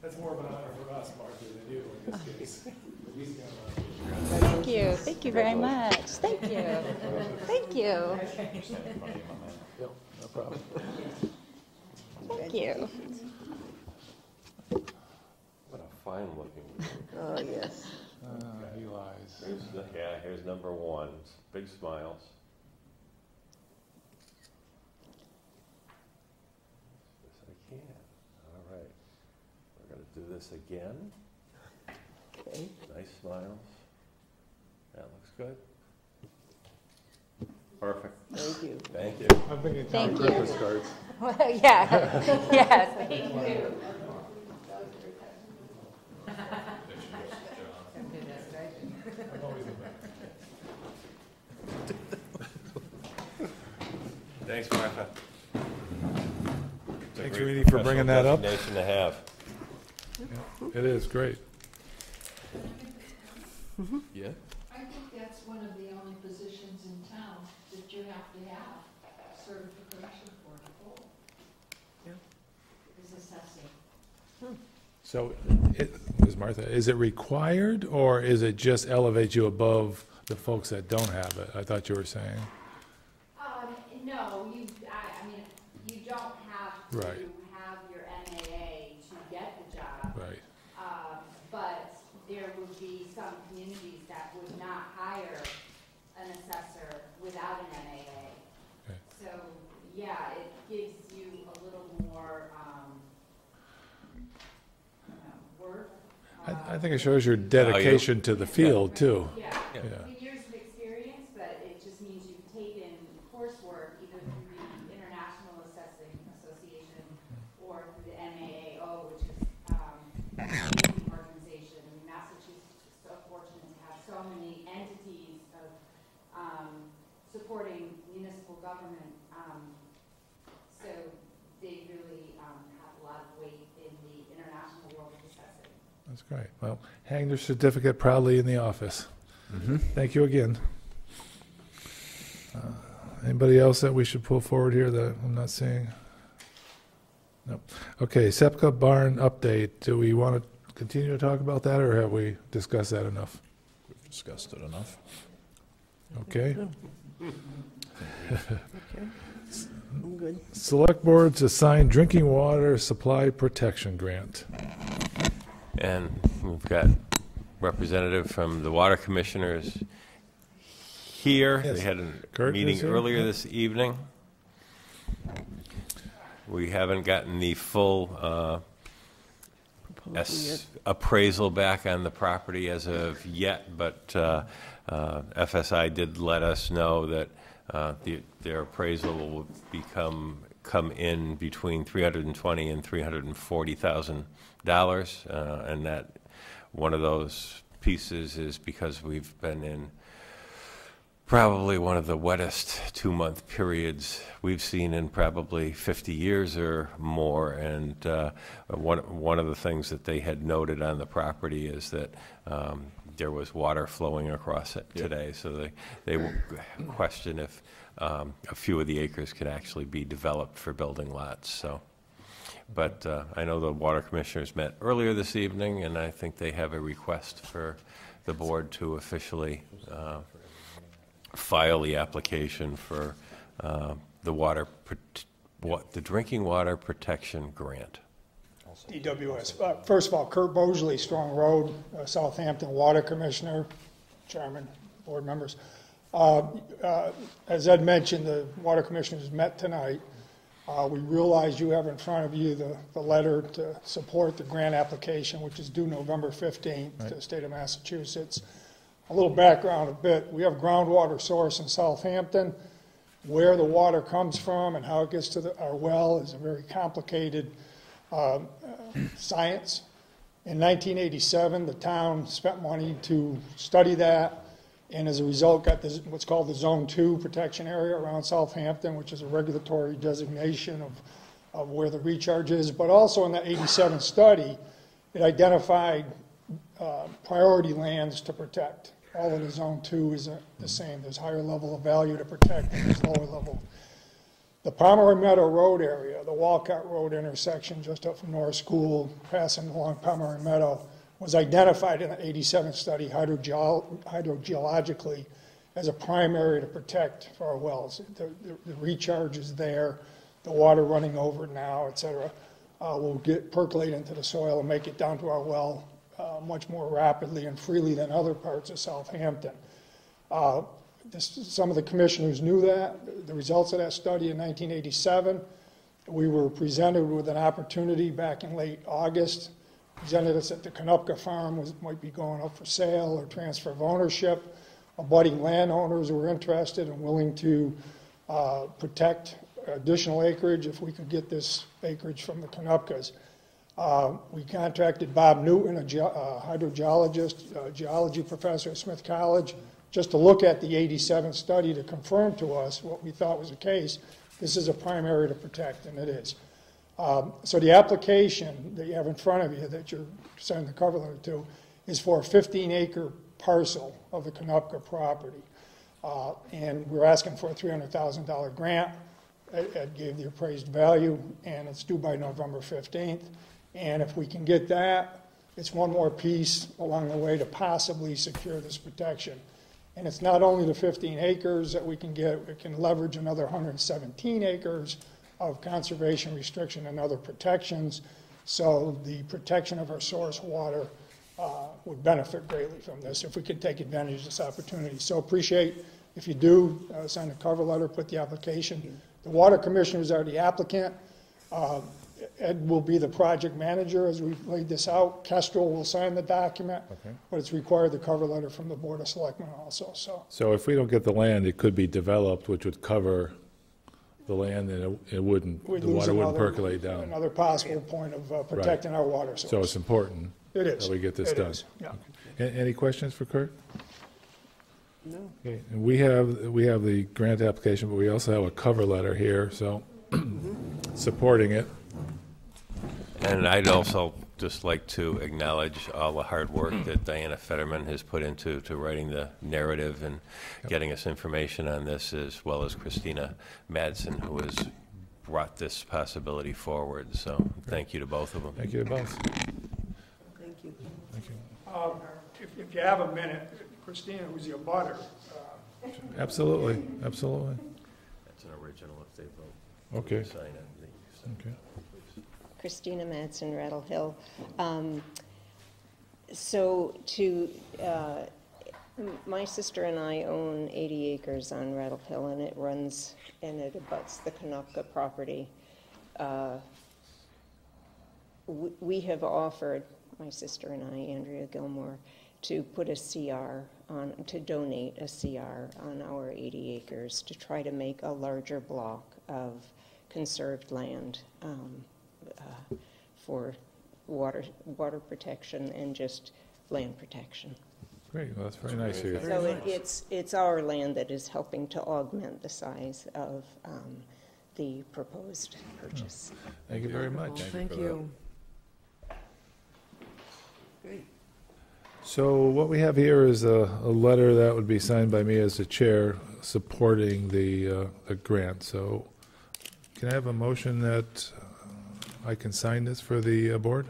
That's more of an honor for us, Martha, than you in this case. We stand around here. Thank you. Thank you very much. Thank you. Thank you. Yep, no problem. Thank you. What a fine-looking group. Oh, yes. He lies. Here's number one. Big smiles. Yes, I can. All right. We're going to do this again. Okay. Nice smiles. That looks good. Perfect. Thank you. Thank you. I'm thinking Thank you. Christmas cards. Well, yeah. Yes. Thank you. I'm always in there. Thanks, Martha. Thanks, Reedy, for bringing that up. Destination to have. It is great. Yeah? I think that's one of the only positions in town that you have to have certification for to hold. Yeah. Is assessing. So, Ms. Martha, is it required, or is it just elevate you above the folks that don't have it? I thought you were saying. No, I mean, you don't have to Right. have your MAA to get the job. Right. But there would be some communities that would not hire an assessor without an MAA. Okay. So, yeah, it gives you a little more, work. I think it shows your dedication to the field, too. Yeah, Yeah. years of experience, but it just means you've taken coursework either through the International Assessing Association or through the MAAO, which is an organization. I mean, Massachusetts is so fortunate to have so many entities of supporting municipal government. So they really have a lot of weight in the international world of assessing. That's great. Well, hang your certificate proudly in the office. Thank you again. Anybody else that we should pull forward here that I'm not seeing? No. Okay, SEPCA barn update. Do we want to continue to talk about that, or have we discussed that enough? We've discussed it enough. Okay. I'm good. Select boards assigned drinking water supply protection grant. And we've got representative from the water commissioners here. Yes. They had a Kurt meeting is here. earlier this evening. We haven't gotten the full appraisal back on the property as of yet, but FSI did let us know that their appraisal will come in between $320,000 and $340,000, and that one of those pieces is because we've been in probably one of the wettest 2-month periods we've seen in probably 50 years or more. And one of the things that they had noted on the property is that there was water flowing across it today. So they will question if a few of the acres can actually be developed for building lots. So, but I know the water commissioners met earlier this evening, and I think they have a request for the board to officially file the application for the drinking water protection grant. DWS. First of all, Kurt Bosley, Strong Road, Southampton Water Commissioner, Chairman, board members. As Ed mentioned, the water commissioners met tonight. We realize you have in front of you the letter to support the grant application, which is due November 15th to the state of Massachusetts. A little background a bit. We have groundwater source in Southampton. Where the water comes from and how it gets to our well is a very complicated science. In 1987, the town spent money to study that, and as a result got this, what's called the Zone 2 protection area around Southampton, which is a regulatory designation of where the recharge is. But also in that 87 study, it identified priority lands to protect. all of the Zone 2 is the same. There's higher level of value to protect and there's lower level. The Pomeroy Meadow Road area, the Walcott Road intersection just up from North School, passing along Pomeroy Meadow, was identified in the 87 study hydrogeologically as a prime area to protect for our wells. The recharge is there, the water running over it now, et cetera, will percolate into the soil and make it down to our well much more rapidly and freely than other parts of Southampton. Some of the commissioners knew that. The results of that study in 1987, we were presented with an opportunity back in late August, presented us at the Kanupka farm, might be going up for sale or transfer of ownership. Abutting landowners were interested and willing to protect additional acreage if we could get this acreage from the Kanupkas. We contracted Bob Newton, a hydrogeologist, geology professor at Smith College, just to look at the 87 study to confirm to us what we thought was the case. This is a prime area to protect, and it is. So the application that you have in front of you that you're sending the cover letter to is for a 15-acre parcel of the Kanupka property. And we're asking for a $300,000 grant. It gave the appraised value, and it's due by November 15th. And if we can get that, it's one more piece along the way to possibly secure this protection. And it's not only the 15 acres that we can get, we can leverage another 117 acres of conservation restriction and other protections. So the protection of our source water would benefit greatly from this if we could take advantage of this opportunity. So appreciate if you do sign a cover letter, put the application. The water commissioners are the applicant. Ed will be the project manager as we've laid this out. Kestrel will sign the document, but it's required the cover letter from the Board of Selectmen also. So if we don't get the land, it could be developed, which would cover the land, and the water wouldn't percolate down. Another possible point of protecting our water source. So it's important that we get this done. Yeah. Any questions for Kurt? No. Okay. And we have the grant application, but we also have a cover letter here, so supporting it. And I'd also just like to acknowledge all the hard work that Diana Fetterman has put into writing the narrative and getting us information on this, as well as Christina Madsen, who has brought this possibility forward. So thank you to both of them. Thank you to both. Thank you. Thank you. If you have a minute, Christina, who's your butter. Absolutely, absolutely. That's an original if they vote. Okay. Sign it. Okay. Christina Madsen, Rattle Hill. My sister and I own 80 acres on Rattle Hill, and it runs and it abuts the Kanupka property. We have offered, my sister and I, Andrea Gilmore, to put a CR on, to donate a CR on our 80 acres to try to make a larger block of conserved land for water protection and just land protection. Great, well, that's very nice of you. So it's our land that is helping to augment the size of the proposed purchase. Thank you very much. Thank you. Great. So what we have here is a letter that would be signed by me as the chair supporting the grant. So can I have a motion that I can sign this for the board?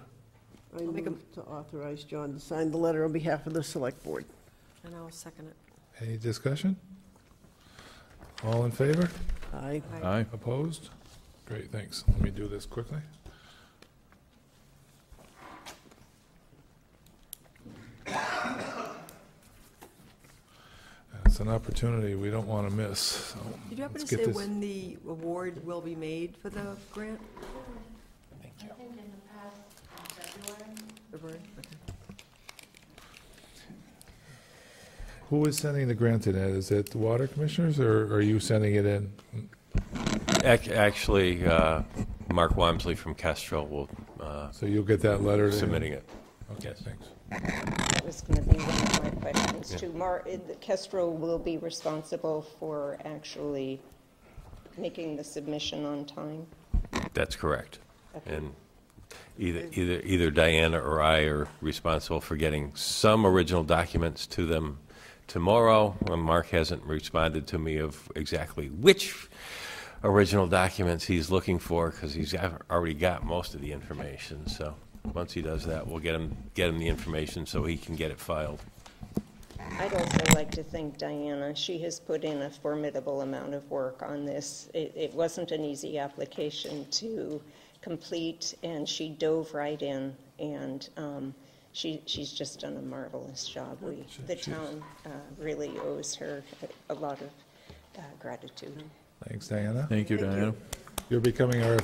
I move to authorize John to sign the letter on behalf of the Select Board. And I'll second it. Any discussion? All in favor? Aye. Aye. Opposed? Great, thanks. Let me do this quickly. It's an opportunity we don't want to miss. So Did you happen let's to get say this- when the award will be made for the grant? I think in the past, February. February? Okay. Who is sending the grant in? Is it the water commissioners, or are you sending it in? Actually, Mark Wamsley from Kestrel will So you'll get that letter to him? submitting it. Okay, thanks. That was going to be one of my questions too. Kestrel will be responsible for actually making the submission on time? That's correct. Okay. And either Diana or I are responsible for getting some original documents to them tomorrow. Mark hasn't responded to me of exactly which original documents he's looking for, because he's already got most of the information. So once he does that, we'll get him the information so he can get it filed. I'd also like to thank Diana. She has put in a formidable amount of work on this. It wasn't an easy application to complete, and she dove right in, and she's just done a marvelous job. The town really owes her a lot of gratitude. Thanks, Diana. Thank you, Diana. You're becoming our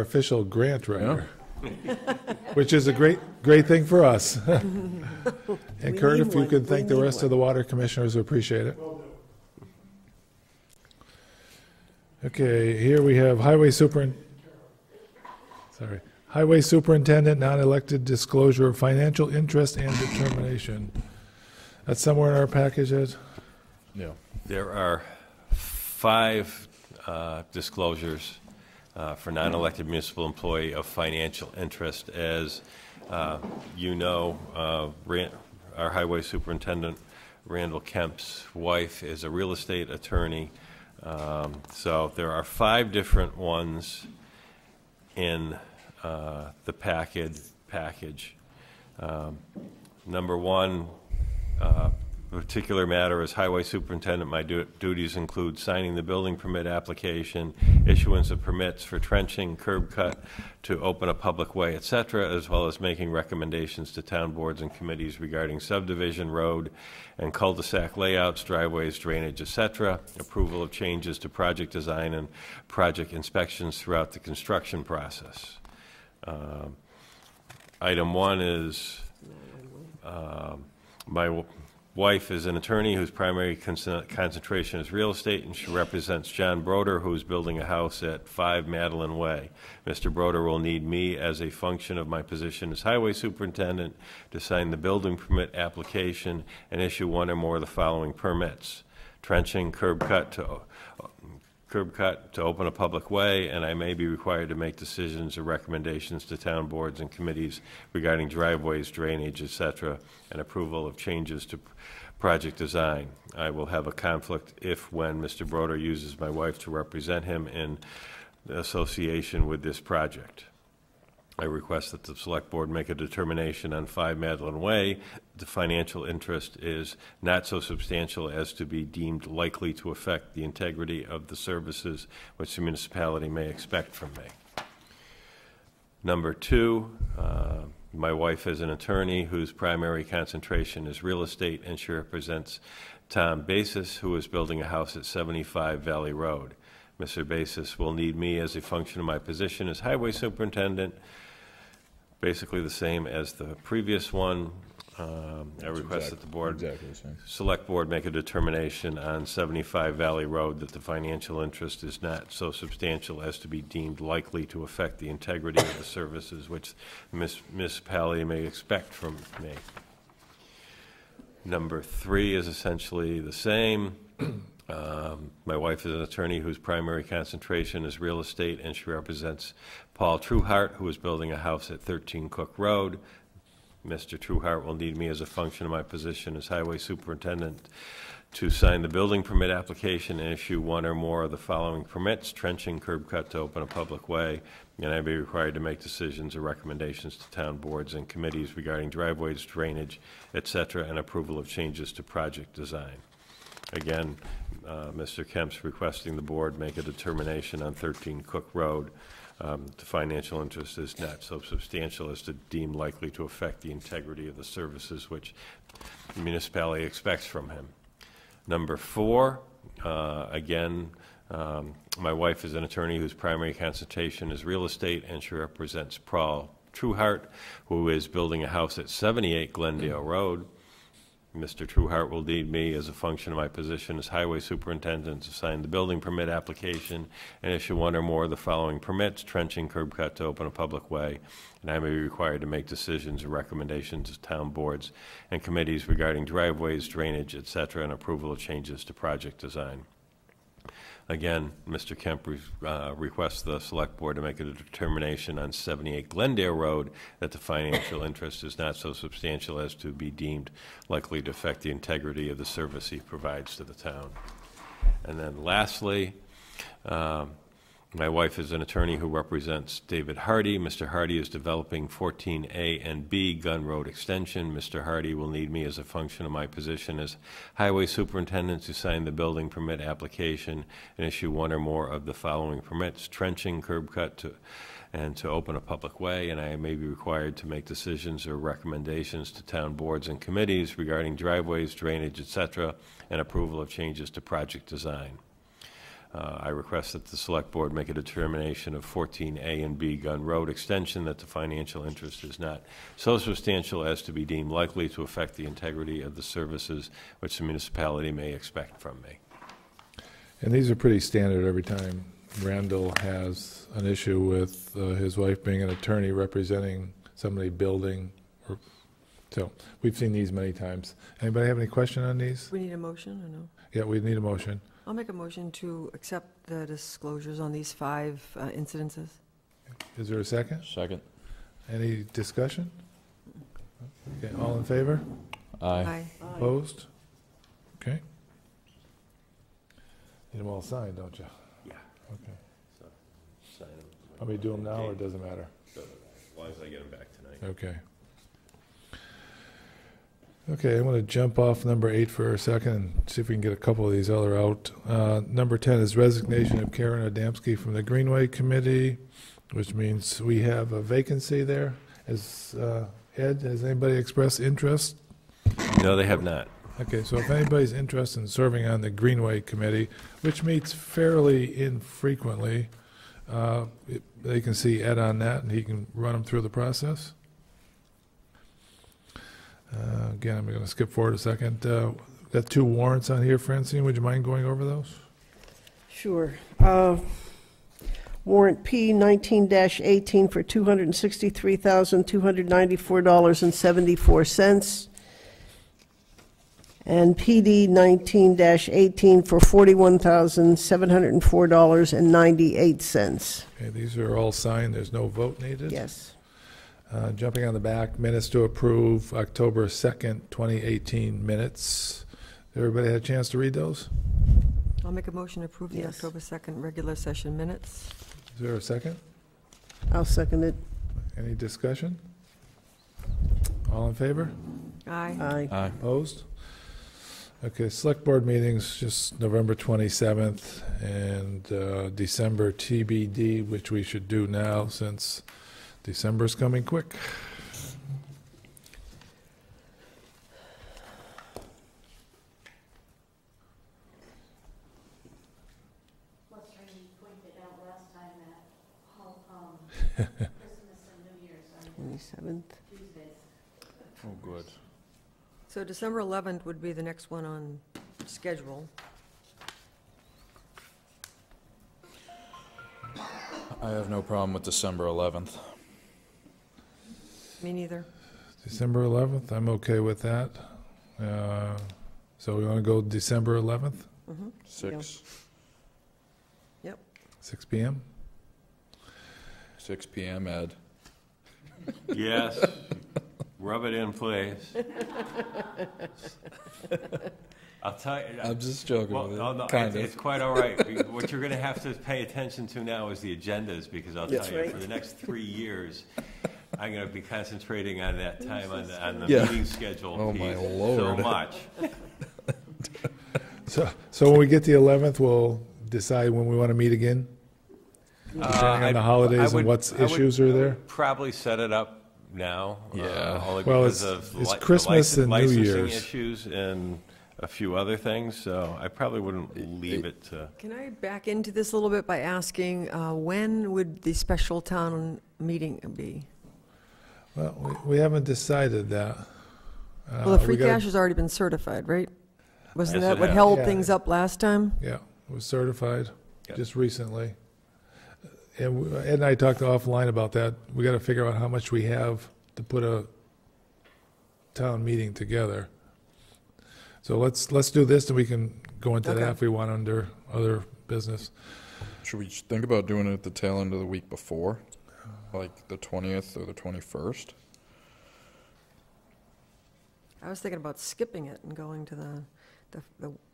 official grant writer, which is a great thing for us. And Kurt, if you could thank the rest of the water commissioners, we appreciate it. Okay, here we have Highway Superintendent, non-elected disclosure of financial interest and determination. That's somewhere in our package, Ed? Yeah. There are 5 disclosures for non-elected municipal employee of financial interest. As you know, our highway superintendent, Randall Kemp's wife, is a real estate attorney. So there are 5 different ones in the package. Number 1, particular matter as highway superintendent, my duties include signing the building permit application, issuance of permits for trenching, curb cut to open a public way, etc., as well as making recommendations to town boards and committees regarding subdivision, road, and cul-de-sac layouts, driveways, drainage, etc., approval of changes to project design and project inspections throughout the construction process. Item 1 is my wife is an attorney whose primary concentration is real estate, and she represents John Broder, who is building a house at 5 Madeline Way. Mr. Broder will need me as a function of my position as highway superintendent to sign the building permit application and issue 1 or more of the following permits: trenching, curb cut to open a public way, and I may be required to make decisions or recommendations to town boards and committees regarding driveways, drainage, etc., and approval of changes to project design. I will have a conflict when Mr. Broder uses my wife to represent him in association with this project. I request that the Select Board make a determination on 5 Madeline Way. The financial interest is not so substantial as to be deemed likely to affect the integrity of the services which the municipality may expect from me. Number 2, my wife is an attorney whose primary concentration is real estate, and she represents Tom Basis, who is building a house at 75 Valley Road. Mr. Basis will need me as a function of my position as highway superintendent, basically the same as the previous one. I request that the board, Select Board, make a determination on 75 Valley Road that the financial interest is not so substantial as to be deemed likely to affect the integrity of the services which the municipality may expect from me. Number 3 is essentially the same. My wife is an attorney whose primary concentration is real estate, and she represents Paul Trueheart, who is building a house at 13 Cook Road. Mr. Trueheart will need me as a function of my position as highway superintendent to sign the building permit application and issue 1 or more of the following permits: trenching, curb cut to open a public way, and I may be required to make decisions or recommendations to town boards and committees regarding driveways, drainage, etc., and approval of changes to project design. Again, Mr. Kemp's requesting the board make a determination on 13 Cook Road. The financial interest is not so substantial as to deem likely to affect the integrity of the services which the municipality expects from him. Number 4, again, my wife is an attorney whose primary concentration is real estate, and she represents Paul Trueheart, who is building a house at 78 Glendale Road. Mr. Trueheart will need me as a function of my position as highway superintendent to sign the building permit application and issue 1 or more of the following permits: trenching, curb cut to open a public way, and I may be required to make decisions or recommendations to town boards and committees regarding driveways, drainage, etc., and approval of changes to project design. Again, Mr. Kemp requests the Select Board to make a determination on 78 Glendale Road that the financial interest is not so substantial as to be deemed likely to affect the integrity of the service he provides to the town. And then lastly, my wife is an attorney who represents David Hardy. Mr. Hardy is developing 14A and B Gun Road Extension. Mr. Hardy will need me as a function of my position as Highway Superintendent to sign the building permit application and issue one or more of the following permits: trenching, curb cut, and to open a public way, and I may be required to make decisions or recommendations to town boards and committees regarding driveways, drainage, etc., and approval of changes to project design. I request that the Select Board make a determination of 14A and B Gun Road Extension that the financial interest is not so substantial as to be deemed likely to affect the integrity of the services which the municipality may expect from me. And these are pretty standard every time Randall has an issue with his wife being an attorney representing somebody building. So we've seen these many times. Anybody have any question on these? We need a motion or no? Yeah, we need a motion. I'll make a motion to accept the disclosures on these 5 incidences. Is there a second? Second. Any discussion? Okay, all in favor? Aye. Opposed? Okay. Need them all signed, don't you? Yeah. Okay. So, sign them. Want me to do them now, or it doesn't matter? As long as I get them back tonight. Okay. Okay, I'm going to jump off number 8 for a second and see if we can get a couple of these other out. Number 10 is resignation of Karen Adamski from the Greenway Committee, which means we have a vacancy there. Ed, has anybody expressed interest? No, they have not. Okay, so if anybody's interested in serving on the Greenway Committee, which meets fairly infrequently, they can see Ed on that, and he can run them through the process. Again, I'm going to skip forward a second. Got 2 warrants on here, Francine. Would you mind going over those? Sure. Warrant P 19-18 for $263,294.74. And PD 19-18 for $41,704.98. Okay, these are all signed. There's no vote needed. Yes. Jumping on the back, minutes to approve, October 2nd, 2018 minutes. Everybody had a chance to read those? I'll make a motion to approve the Yes. October 2nd regular session minutes. Is there a second? I'll second it. Any discussion? All in favor? Aye. Aye. Aye. Opposed? Okay, Select Board meetings, just November 27th and December TBD, which we should do now since December's coming quick. Western pointed out last time that Christmas and New Year's are 27th. Tuesdays. Oh, good. So December 11th would be the next one on schedule. I have no problem with December 11th. Me neither. December 11th, I'm okay with that. So we want to go December 11th, 6. Yep. 6 p.m.? 6 p.m., Ed. Yes. Rub it in, please. I'll tell you. I'm just joking with you. No, kind of. it's quite all right. What you're going to have to pay attention to now is the agendas, because I'll That's tell you, right. for the next 3 years, I'm going to be concentrating on that time on the Yeah. meeting schedule Oh, piece my so Lord. much. So when we get the 11th, we'll decide when we want to meet again? Depending on the holidays and what issues are there? Probably set it up now. Yeah. Only Well, because it's of Christmas and New licensing Year's. issues and a few other things, so I probably wouldn't leave it to... Can I back into this a little bit by asking, when would the special town meeting be? Well, we haven't decided that. Well, the free we gotta- cash has already been certified, right? Wasn't Yes, that it what has. held Yeah. things up last time? Yeah, it was certified Yep. just recently. And Ed and I talked offline about that. We got to figure out how much we have to put a town meeting together. So let's do this, and we can go into that Okay. if we want under other business. Should we think about doing it at the tail end of the week before, like the 20th or the 21st? I was thinking about skipping it and going to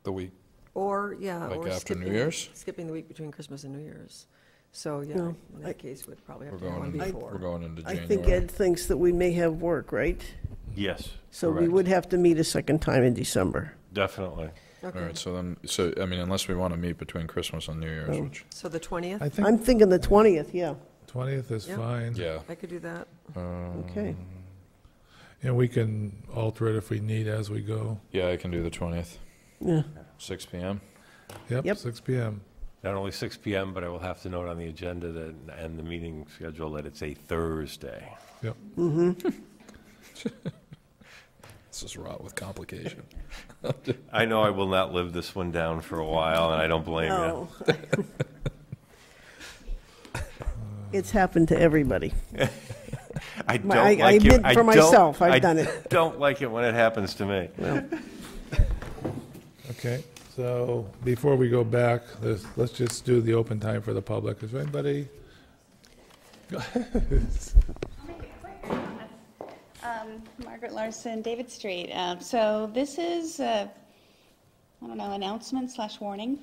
The week, or, yeah. like or after New skipping- Year's? Skipping the week between Christmas and New Year's. So, yeah, No, in that case, we'd probably have We're to have one going, before. we're going into I January. think Ed thinks that we may have work, right? Yes, So we correct. would have to meet a second time in December. Definitely. All Okay. right, so I mean, unless we want to meet between Christmas and New Year's, Oh. which, So the 20th? I think I'm thinking the 20th, yeah. 20th is Yeah. fine. yeah. I could do that. Okay. And we can alter it if we need as we go. Yeah, I can do the 20th, Yeah. 6 PM. Yep, Yep. 6 PM. Not only 6 PM, but I will have to note on the agenda that, and the meeting schedule, that it's a Thursday. Yep. This is wrought with complication. I know I will not live this one down for a while, and I don't blame you. No. It's happened to everybody. I don't I like it. admit for myself, I've done it. I don't like it when it happens to me. Okay, so before we go back, let's just do the open time for the public. Is there anybody? Margaret Larson, David Street. So this is, I don't know, announcement / warning.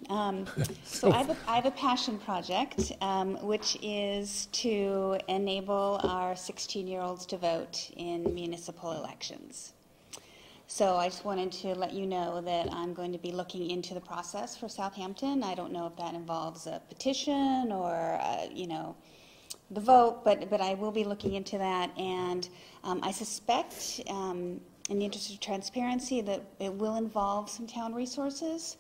So I have a passion project, which is to enable our 16-year-olds to vote in municipal elections. So I just wanted to let you know that I'm going to be looking into the process for Southampton. I don't know if that involves a petition or, the vote, but I will be looking into that. And I suspect, in the interest of transparency, that it will involve some town resources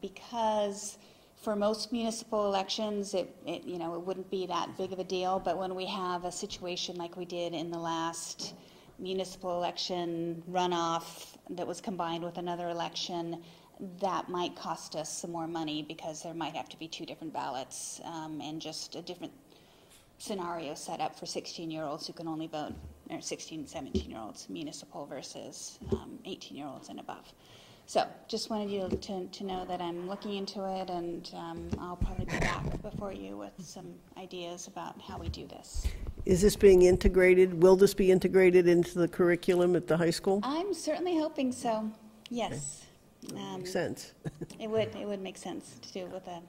because for most municipal elections, it wouldn't be that big of a deal. But when we have a situation like we did in the last municipal election runoff that was combined with another election, that might cost us some more money because there might have to be 2 different ballots and just a different scenario set up for 16-year-olds who can only vote, or 16 and 17-year-olds, municipal versus 18-year-olds and above. So just wanted you to know that I'm looking into it, and I'll probably be back before you with some ideas about how we do this. Is this being integrated? Will this be integrated into the curriculum at the high school? I'm certainly hoping so, yes. Makes sense. It would make sense to do with a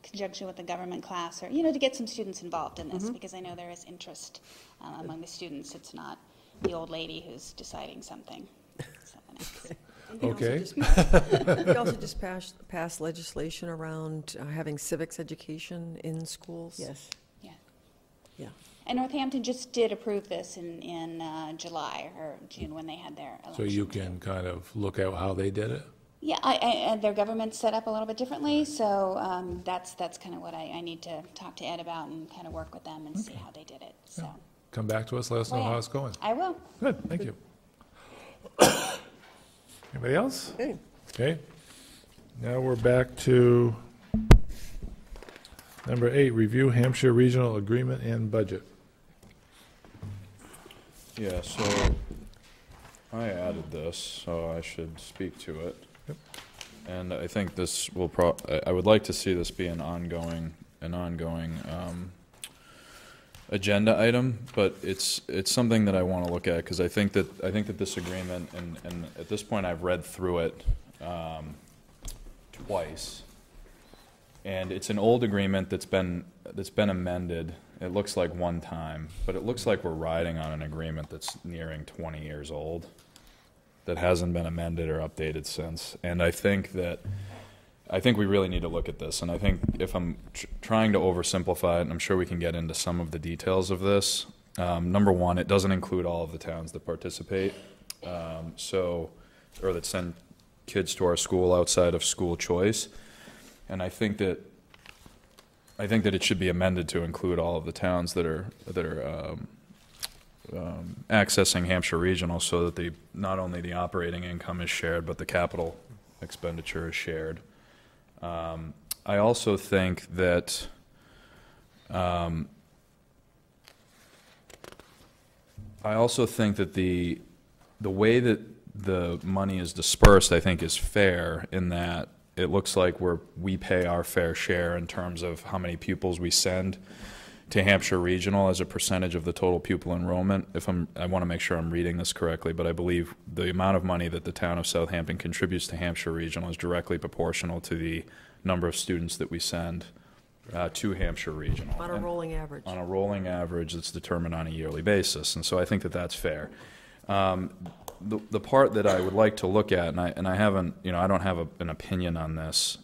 conjunction with the government class, or to get some students involved in this, because I know there is interest among the students. It's not the old lady who's deciding something. Someone else. Okay. We also just passed legislation around having civics education in schools. Yes. Yeah. And Northampton just did approve this in July or June when they had their election. So you can kind of look at how they did it? Yeah, and their government's set up a little bit differently, so that's kind of what I need to talk to Ed about and kind of work with them and see how they did it. So Come back to us, let us know Well, yeah. how it's going. I will. Good, thank you. Anybody else? Okay. Okay. Now we're back to number 8, review Hampshire Regional Agreement and Budget. Yeah, so I added this, so I should speak to it. Yep. And I think this will I would like to see this be an ongoing agenda item, but it's something that I want to look at because I think that this agreement, and at this point I've read through it twice, and it's an old agreement that's been amended. It looks like one time, but it looks like we're riding on an agreement that's nearing 20 years old that hasn't been amended or updated since. And I think we really need to look at this. And I think if I'm trying to oversimplify it, and I'm sure we can get into some of the details of this, number one, it doesn't include all of the towns that participate, or that send kids to our school outside of school choice. And I think that it should be amended to include all of the towns that are accessing Hampshire Regional, so that not only the operating income is shared, but the capital expenditure is shared. I also think that the way that the money is dispersed, I think, is fair in that it looks like we pay our fair share in terms of how many pupils we send to Hampshire Regional as a percentage of the total pupil enrollment. I want to make sure I'm reading this correctly, but I believe the amount of money that the town of Southampton contributes to Hampshire Regional is directly proportional to the number of students that we send to Hampshire Regional. On a rolling average. On a rolling average that's determined on a yearly basis, and so I think that that's fair. The part that I would like to look at, and I haven't, I don't have an opinion on this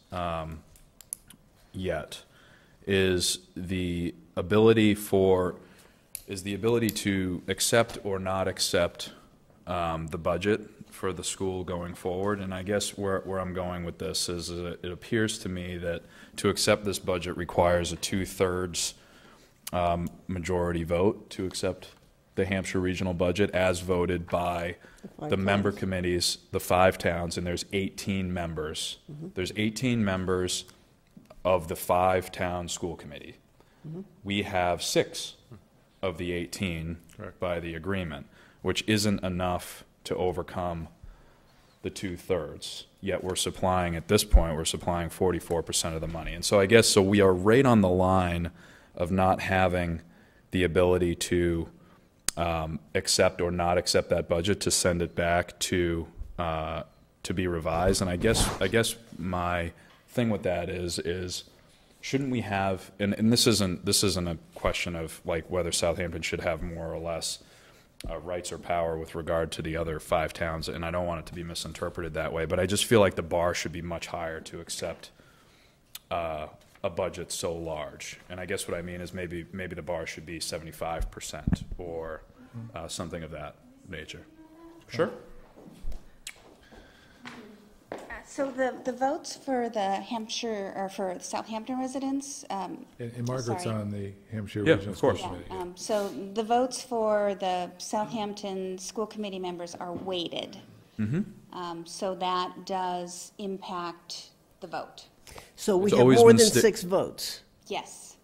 yet, is the ability to accept or not accept the budget for the school going forward. And I guess where I'm going with this is it appears to me that to accept this budget requires a 2/3 majority vote to accept the Hampshire Regional budget as voted by the member committees, the 5 towns, and there's 18 members. There's 18 members of the 5-town school committee. We have 6 of the 18 by the agreement, which isn't enough to overcome the 2/3. Yet we're supplying, at this point, we're supplying 44% of the money. And so I guess, so we are right on the line of not having the ability to accept or not accept that budget, to send it back to be revised. And I guess my thing with that is shouldn't we have, and this isn't a question of like whether Southampton should have more or less rights or power with regard to the other 5 towns, and I don't want it to be misinterpreted that way, but I just feel like the bar should be much higher to accept a budget so large. And I guess what I mean is maybe the bar should be 75% or something of that nature. Sure. So the votes for the Hampshire, or for Southampton residents. And Margaret's sorry. on the Hampshire Yeah, Regional of course. School Committee. So the votes for the Southampton school committee members are weighted. So that does impact the vote. So we It's have always more been than 6 votes. Yes.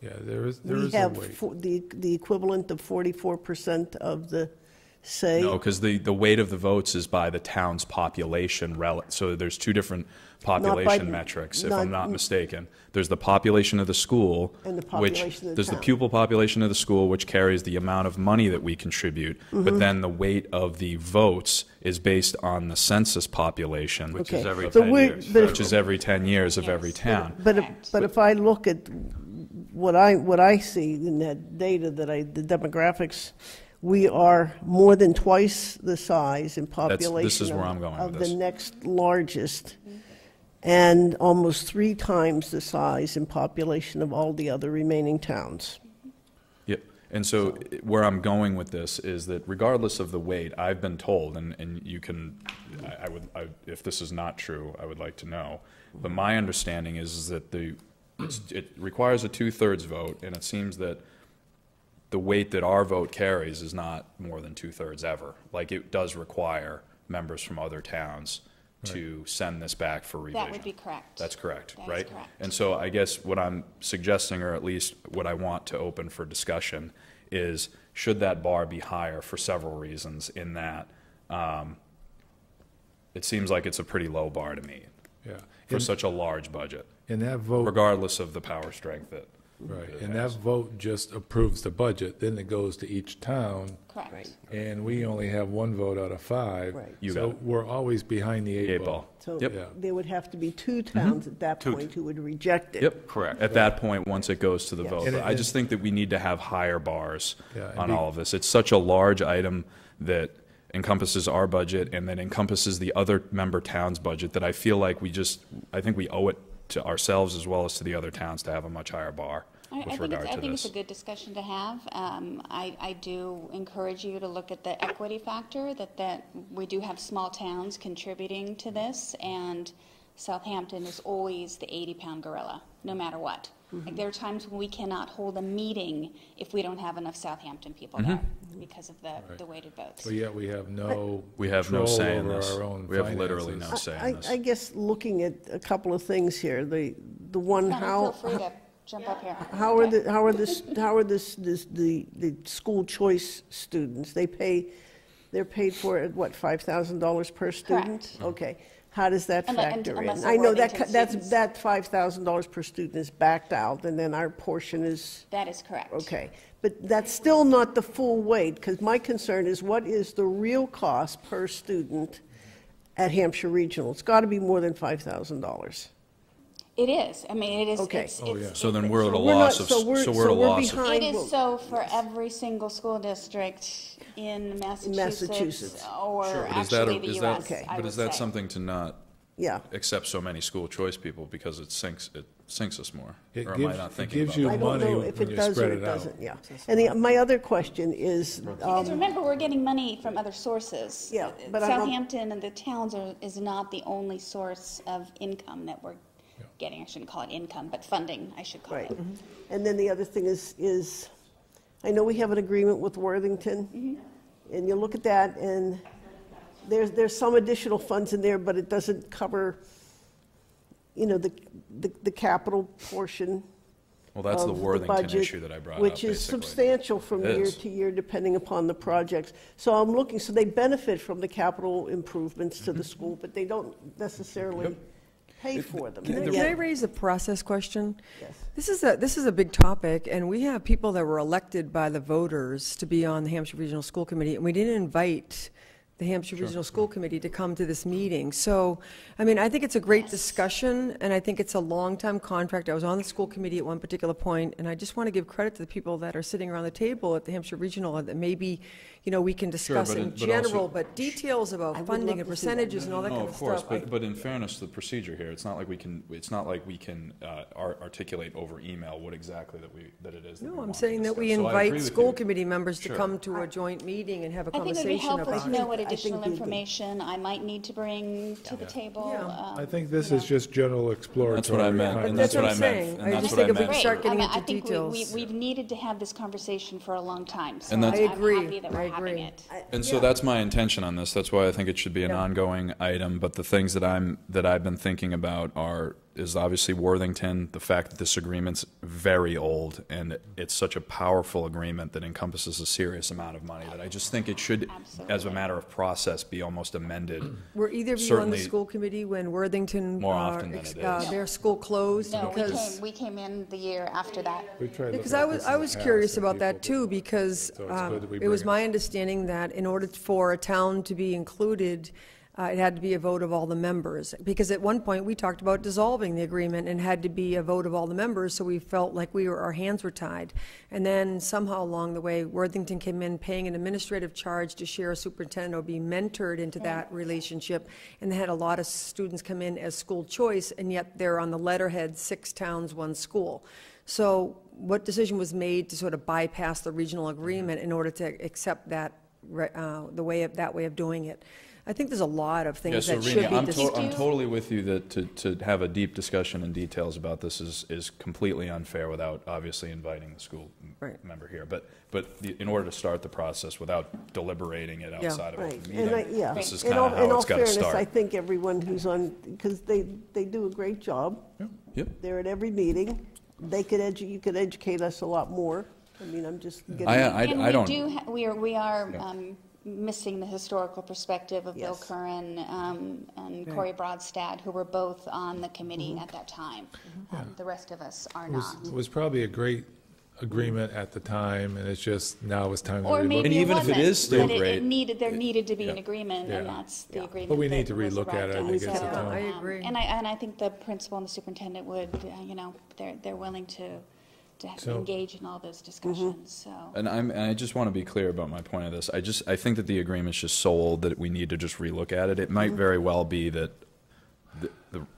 Yeah, there is We a have weight. the equivalent of 44% of the say. No, because the weight of the votes is by the town's population. So there's 2 different population metrics, if I'm not mistaken. There's the population of the school, And the population of the there's town. the pupil population of the school, which carries the amount of money that we contribute. But then the weight of the votes is based on the census population, Which is every But 10 we're- years. but which is every 10 years of every town. But if I look at what I see in that data, the demographics, we are more than twice the size in population this is where I'm going of with the this. next largest, and almost 3 times the size in population of all the other remaining towns. Yep. And so where I'm going with this is that regardless of the weight, I've been told, and you can, if this is not true, I would like to know. But my understanding is that it requires a 2/3 vote, and it seems that the weight that our vote carries is not more than 2/3 ever. Like, it does require members from other towns to send this back for revision. That would be correct. That's correct, That is right? correct. And so I guess what I'm suggesting, or at least what I want to open for discussion, is should that bar be higher for several reasons, in that it seems like it's a pretty low bar to me Yeah. for such a large budget, And that vote, regardless of the power strength that right, it and has. that vote just approves the budget, then it goes to each town, Correct. and we only have 1 vote out of 5. Right. You got So it. we're always behind the 8 ball. So Yep. Yeah. there would have to be 2 towns at that point who would reject it. Yep. Correct. At that point, once it goes to the Yes. vote. And But I just think that we need to have higher bars Yeah, and on be- all of this. It's such a large item that encompasses our budget and then encompasses the other member towns' budget that I feel like I think we owe it to ourselves as well as to the other towns to have a much higher bar with regard I to think it's this. a good discussion to have. I do encourage you to look at the equity factor, that we do have small towns contributing to this, and Southampton is always the 80-pound gorilla, no matter what. Like, there are times when we cannot hold a meeting if we don't have enough Southampton people there because of the weighted votes. But yet we have no We have no control say in over this. our own We have literally no finances. say in this. I guess looking at a couple of things here, the one, Feel free to jump up here. how are the school choice students? They're paid for at what, $5,000 per student? Correct. Okay. How does that factor in? Unless I know Worthington students- that $5,000 per student is backed out, and then our portion is, That is correct. okay. But that's still not the full weight, because my concern is what is the real cost per student at Hampshire Regional? It's got to be more than $5,000. It is. I mean, it is. Okay. So then we're at a we're loss not- of, so we're- so we're so at a we're loss of. behind. It is so for every single school district in Massachusetts, or Sure, but actually the is U.S., that, I but would is that say. something to not Yeah. accept so many school choice people because it sinks us more? It Or am I gives- not it thinking gives about you that? I don't money know if when it you does spread or it it out. doesn't, yeah. And my other question is, Because remember, we're getting money from other sources. Yeah, but I don't- Southampton and the towns is not the only source of income that we're getting. I shouldn't call it income, but funding, I should call right. it. And then the other thing is, I know we have an agreement with Worthington, and you look at that, and there's some additional funds in there, but it doesn't cover, the capital portion. Well, that's the of Worthington budget, issue that I brought up, which is basically. substantial from It year is. to year, depending upon the projects. So I'm looking, so they benefit from the capital improvements to the school, but they don't necessarily pay for them. Can I raise a process question? Yes. This is a big topic, and we have people that were elected by the voters to be on the Hampshire Regional School Committee, and we didn't invite the Hampshire Regional School Committee to come to this meeting. So, I mean, I think it's a great discussion, and I think it's a long-time contract. I was on the school committee at one particular point, and I just want to give credit to the people that are sitting around the table at the Hampshire Regional, and that maybe, we can discuss but in it- but also- general, but details about would funding love and to see that. percentages and all that No, kind of of course, stuff. but in fairness to the procedure here, it's not like we can articulate over email what exactly that it is. that we No, I'm want to saying that we discuss. So I agree invite with school you. committee members to Sure. come to a joint meeting and have a I think it would be conversation helpful about to it. know what I think additional we do. information I might need to bring to the table. Yeah. I think this is just general exploratory. That's what I meant, kind and of that's That's what what I I'm meant, saying. and I that's just what I think if we meant. start getting I into think details. we've needed to have this conversation for a long time, so And I'm that's- I agree. happy that we're I having agree. it. And so that's my intention on this. That's why I think it should be an Yeah. ongoing item. But the things that I've been thinking about is obviously Worthington, the fact that this agreement's very old and it's such a powerful agreement that encompasses a serious amount of money that I just think it should, as a matter of process, be almost amended. Were either of you on the Certainly school committee when Worthington, more often than it is. their school closed? No, Because we came in the year after that. We tried to Because look I at was, this I in the was past curious and about that people- too, because So it's good that we it was bring my understanding that in order for a town to be included, it had to be a vote of all the members. Because at one point, we talked about dissolving the agreement and had to be a vote of all the members, so we felt like our hands were tied. And then somehow along the way, Worthington came in paying an administrative charge to share a superintendent or be mentored into that relationship. And they had a lot of students come in as school choice, and yet they're on the letterhead, 6 towns, 1 school. So what decision was made to sort of bypass the regional agreement in order to accept that, that way of doing it? I think there's a lot of Yeah, things so that should Rini, be I'm discussed. totally with you that to have a deep discussion in details about this is completely unfair without obviously inviting the school member here. But in order to start the process without deliberating it outside of a Right, and meeting, this is In kind all- of how it's got to In all fairness, I start. think everyone who's on, because they do a great job. Yep. They're at every meeting. You could educate us a lot more. I mean, I'm just getting. I don't. We are missing the historical perspective of Bill Yes. Curran and Corey Broadstad, who were both on the committee at that time. The rest of us are not. It was probably a great agreement at the time, and it's just now it's time to Or relook. maybe And it even if it wasn't, is still but great, there needed to be an Yeah. agreement, and Yeah. that's the agreement. But we need that to was relook at arrived it, I at. think it's So, the time. I agree. And I think the principal and the superintendent would, they're willing to So- engage in all those discussions, so. And I just want to be clear about my point of this. I think that the agreement's just so old that we need to just relook at it. It might very well be that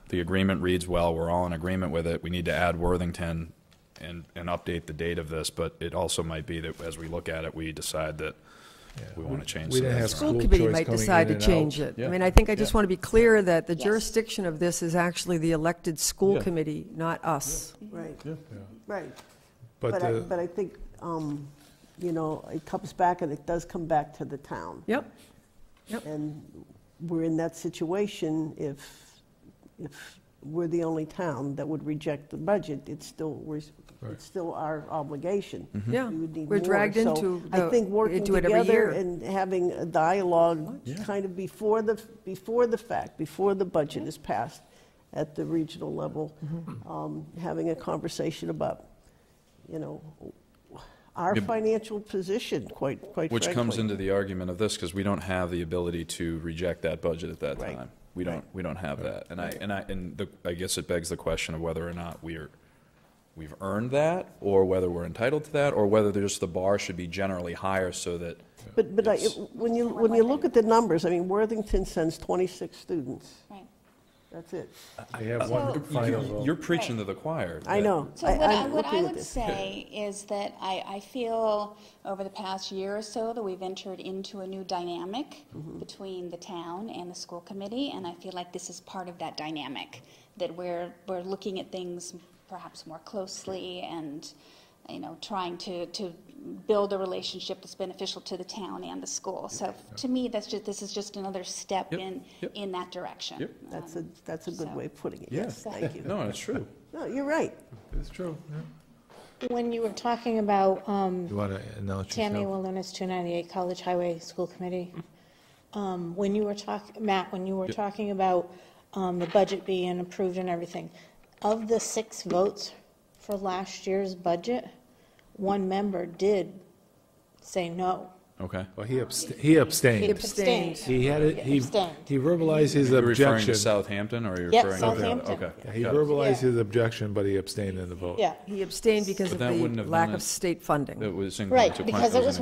the agreement reads well, we're all in agreement with it. We need to add Worthington and update the date of this, but it also might be that as we look at it, we decide that we want to change We some didn't have things School around. committee choice might coming decide in to and change out. it. Yeah. I mean, I think I just Yeah. want to be clear that the Yes. jurisdiction of this is actually the elected school Yeah. committee, not us. Right, Yeah. right. But But I think, it comes back, and it does come back to the town. Yep. And we're in that situation if we're the only town that would reject the budget, it's still, it's still our obligation. Yeah, We would need we're more. dragged So into I think working into it every together year. and having a dialogue kind of before the fact, before the budget is passed at the regional level, having a conversation about, you know, our financial position, quite frankly. Which comes into the argument of this, because we don't have the ability to reject that budget at that time. We don't have that. And I guess it begs the question of whether or not we've earned that, or whether we're entitled to that, or whether just the bar should be generally higher so that. But when you look at the numbers, I mean, Worthington sends 26 students. Right. That's it. I have one final vote. You're preaching to the choir. I know. So what I would say is that I feel over the past year or so that we've entered into a new dynamic between the town and the school committee, and I feel like this is part of that dynamic, that we're looking at things perhaps more closely and, you know, trying to build a relationship that's beneficial to the town and the school. So to me, this is just another step in that direction. Yep. That's a good way of putting it. Yes. Thank you. No, it's true. No, you're right. It's true, yeah. When you were talking about You want to announce Tammy yourself? Wilderness 298 College Highway School Committee, when you were Matt, when you were talking about the budget being approved and everything, of the 6 votes for last year's budget, 1 member did say no. Okay. Well, he abstained. He abstained. He had it, he Abstained. verbalized his You're referring to objection. Southampton, or you're Yep, referring Southampton. to? Okay. Yeah, he got it. verbalized his objection, but he abstained in the vote. Yeah. He abstained because But of that wouldn't the have lack done of it. state funding. It was Right, because it was